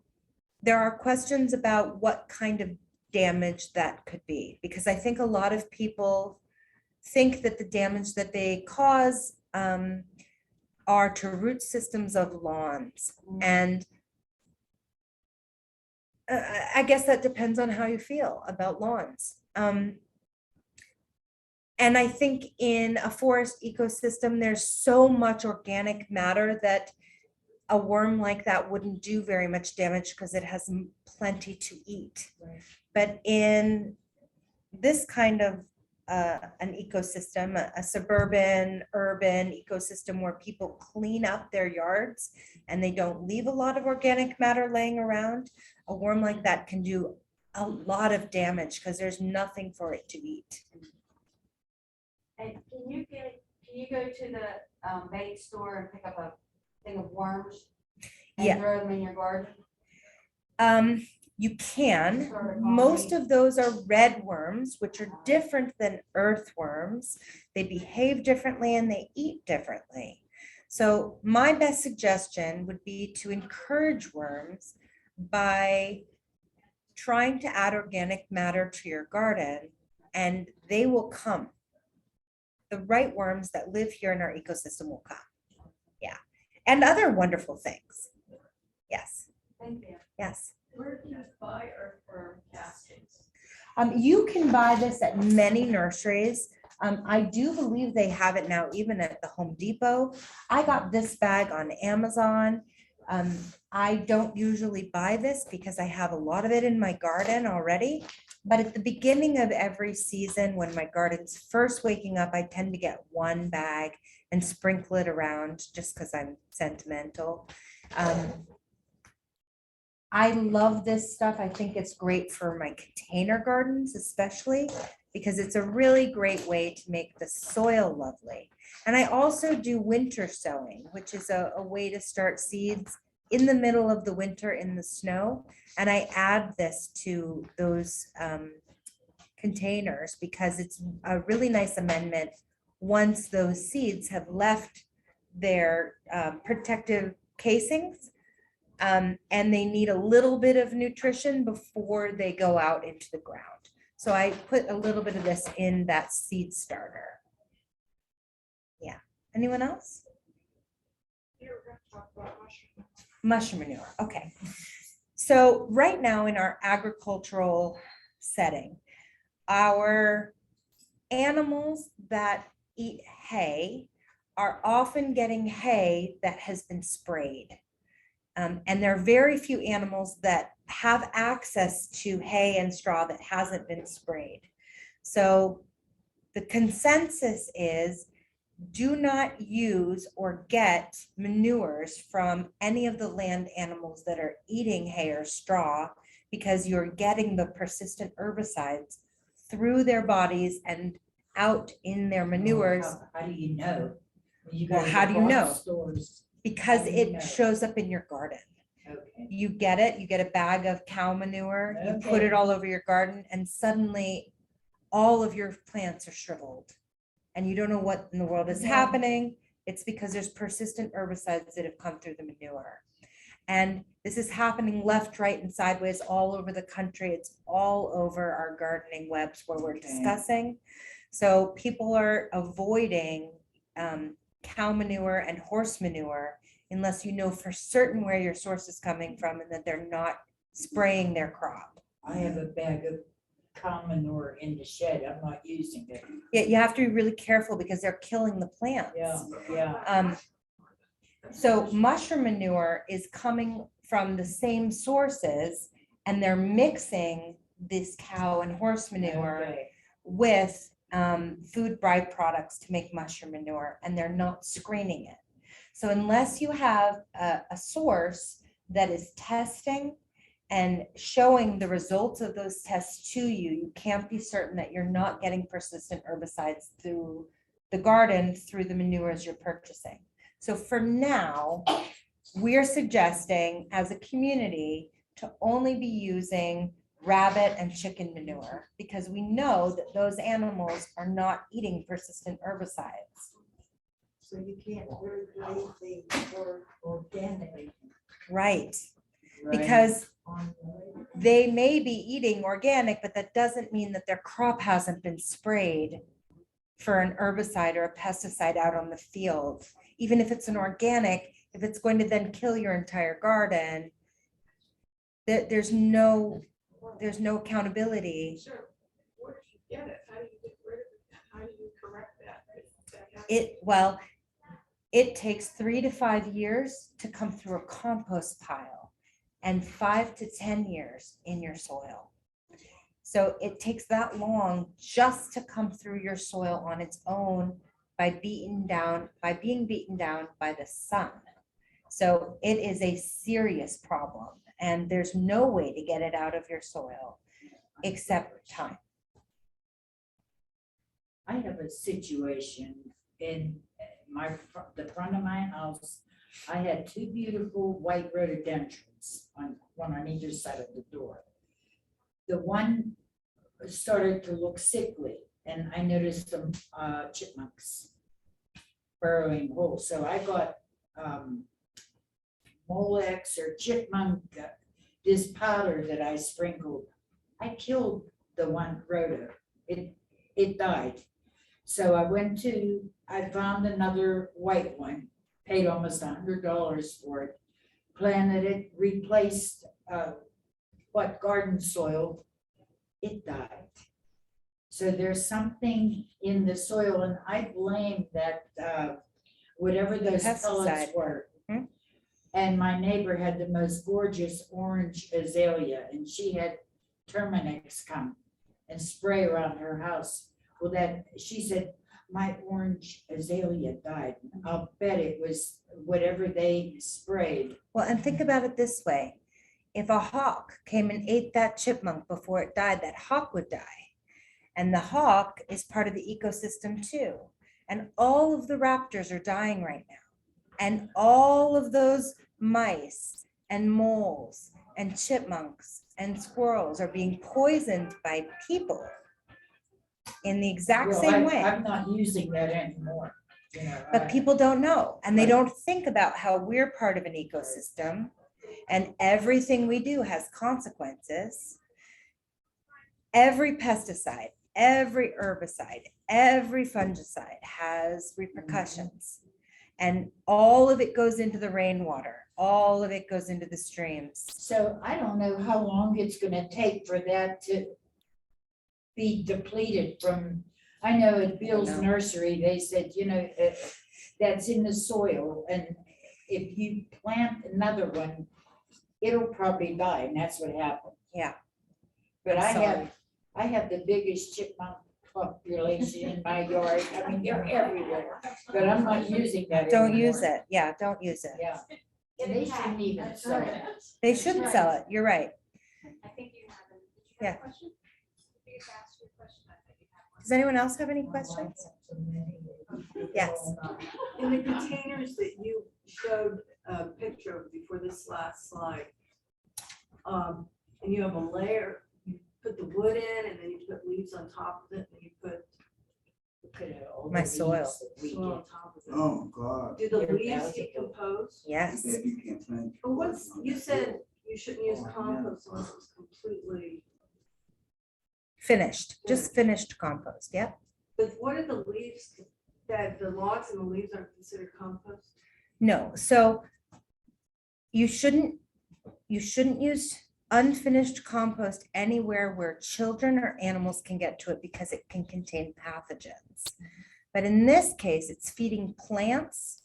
there are questions about what kind of damage that could be, because I think a lot of people think that the damage that they cause are to root systems of lawns. And I guess that depends on how you feel about lawns. And I think in a forest ecosystem, there's so much organic matter that a worm like that wouldn't do very much damage because it has plenty to eat. Right. But in this kind of an ecosystem, a suburban, urban ecosystem where people clean up their yards and they don't leave a lot of organic matter laying around, a worm like that can do a lot of damage because there's nothing for it to eat. And can you go to the bait store and pick up a thing of worms? Yeah. And throw them in your garden? You can. Sort of Most colony. of those are red worms, which are different than earthworms. They behave differently and they eat differently. So my best suggestion would be to encourage worms by trying to add organic matter to your garden, and they will come. The right worms that live here in our ecosystem will come. Yeah. And other wonderful things. Yes. Thank you. Yes. Where do you buy earthworm castings? You can buy this at many nurseries. I do believe they have it now even at the Home Depot. I got this bag on Amazon. I don't usually buy this because I have a lot of it in my garden already. But at the beginning of every season, when my garden's first waking up, I tend to get one bag and sprinkle it around just because I'm sentimental. I love this stuff. I think it's great for my container gardens, especially because it's a really great way to make the soil lovely. And I also do winter sowing, which is a way to start seeds in the middle of the winter in the snow. And I add this to those containers because it's a really nice amendment once those seeds have left their protective casings. And they need a little bit of nutrition before they go out into the ground. So I put a little bit of this in that seed starter. Yeah. Anyone else? Mushroom manure. Okay. So right now in our agricultural setting, our animals that eat hay are often getting hay that has been sprayed. And there are very few animals that have access to hay and straw that hasn't been sprayed. So the consensus is do not use or get manures from any of the land animals that are eating hay or straw, because you're getting the persistent herbicides through their bodies and out in their manures. How do you know? Well, how do you know? Stores. Because How do you it know? shows up in your garden. Okay. You get a bag of cow manure, you put Okay. it all over your garden, and suddenly all of your plants are shriveled. And you don't know what in the world is Yeah. happening. It's because there's persistent herbicides that have come through the manure. And this is happening left, right, and sideways all over the country. It's all over our gardening webs where we're Okay. discussing. So people are avoiding cow manure and horse manure unless you know for certain where your source is coming from and that they're not spraying their crop. I have a bag of cow manure in the shed. I'm not using it. Yeah, you have to be really careful because they're killing the plants. Yeah, yeah. So mushroom manure is coming from the same sources and they're mixing this cow and horse manure Okay. with food byproducts to make mushroom manure, and they're not screening it. So unless you have a source that is testing and showing the results of those tests to you, you can't be certain that you're not getting persistent herbicides through the garden, through the manures you're purchasing. So for now, we're suggesting as a community to only be using rabbit and chicken manure because we know that those animals are not eating persistent herbicides. So you can't really do anything for organic Right, Right. because on the label. they may be eating organic, but that doesn't mean that their crop hasn't been sprayed for an herbicide or a pesticide out on the field. Even if it's an organic, if it's going to then kill your entire garden, there's no accountability. Sure. Where did you get it? How do you get rid of it? How do you correct that? It takes 3 to 5 years to come through a compost pile and 5 to 10 years in your soil. So it takes that long just to come through your soil on its own by being beaten down by the sun. So it is a serious problem and there's no way to get it out of your soil except time. I have a situation in the front of my house. I had two beautiful white rhododendrons on one on either side of the door. The one started to look sickly and I noticed some chipmunks burrowing holes. So I got Molex or chipmunk, this powder that I sprinkled. I killed the one rhodo. It died. So I found another white one, paid almost $100 for it, planted it, replaced garden soil, it died. So there's something in the soil and I blame that whatever those pellets Pesticide. were. Hmm. And my neighbor had the most gorgeous orange azalea and she had Terminix come and spray around her house. Well, she said, my orange azalea died. I'll bet it was whatever they sprayed. Well, and think about it this way. If a hawk came and ate that chipmunk before it died, that hawk would die. And the hawk is part of the ecosystem too. And all of the raptors are dying right now. And all of those mice and moles and chipmunks and squirrels are being poisoned by people in the exact Well, same way. I'm not using that anymore. You know, But people don't know, and they Right. don't think about how we're part of an ecosystem and everything we do has consequences. Every pesticide, every herbicide, every fungicide has repercussions. And all of it goes into the rainwater, all of it goes into the streams. So I don't know how long it's gonna take for that to be depleted from, I know at Bill's know. nursery, they said, that's in the soil, and if you plant another one, it'll probably die, and that's what happened. Yeah. But I'm sorry. I have the biggest chipmunk population in my yard, I mean, they're everywhere, but I'm not using that Don't anymore. use it. Yeah, don't use it. Yeah, and they shouldn't even sell it. They shouldn't sell it. You're right. I think you have Yeah. a question? You just asked your question. I think you have one. Does anyone else have any questions? Yes. In the containers that you showed a picture of before this last slide, and you have a layer, you put the wood in and then you put leaves on top of it, and you put Look at all the My leaves soil. that we soil get. on top of it. Oh, God. Do the They're leaves valuable. decompose? Yes. Yeah, you can't plant. But what's, you said you shouldn't use Oh, yeah. compost unless it was completely, Finished, just finished compost. Yep. but what are the leaves, that the logs and the leaves aren't considered compost? No, so you shouldn't use unfinished compost anywhere where children or animals can get to it because it can contain pathogens. But in this case, it's feeding plants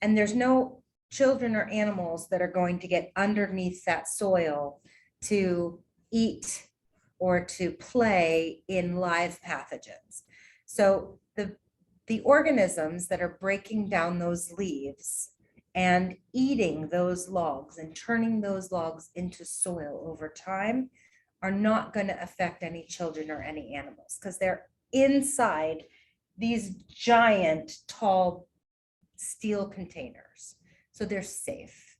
and there's no children or animals that are going to get underneath that soil to eat or to play in live pathogens. So the organisms that are breaking down those leaves and eating those logs and turning those logs into soil over time are not going to affect any children or any animals because they're inside these giant, tall steel containers. So they're safe.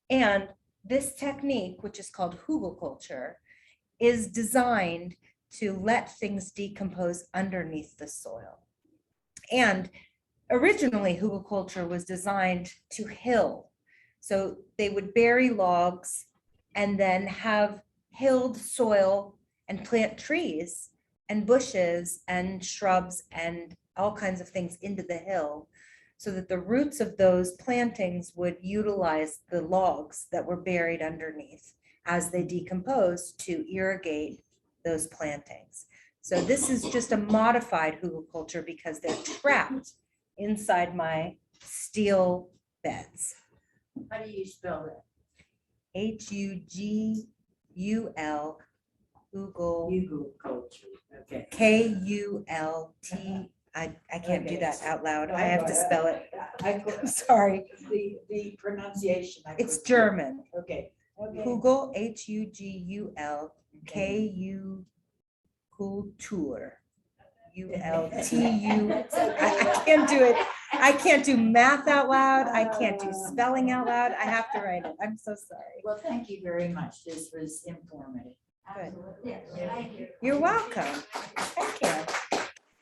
And this technique, which is called hugelkultur, is designed to let things decompose underneath the soil. And originally, hugelkultur was designed to hill. So they would bury logs and then have hilled soil and plant trees and bushes and shrubs and all kinds of things into the hill so that the roots of those plantings would utilize the logs that were buried underneath as they decompose to irrigate those plantings. So this is just a modified hugelkultur because they're trapped inside my steel beds. How do you spell that? Hugul, Hugel, Google culture, okay. Kult. I can't do that out loud. I have to spell it. I'm sorry. The pronunciation. It's German. Okay. Okay. Hugel, Hugul, Kultur. ULTU. I can't do it. I can't do math out loud. I can't do spelling out loud. I have to write it. I'm so sorry. Well, thank you very much. This was informative. Good. Absolutely. Yes, thank you. You're welcome. Thank you.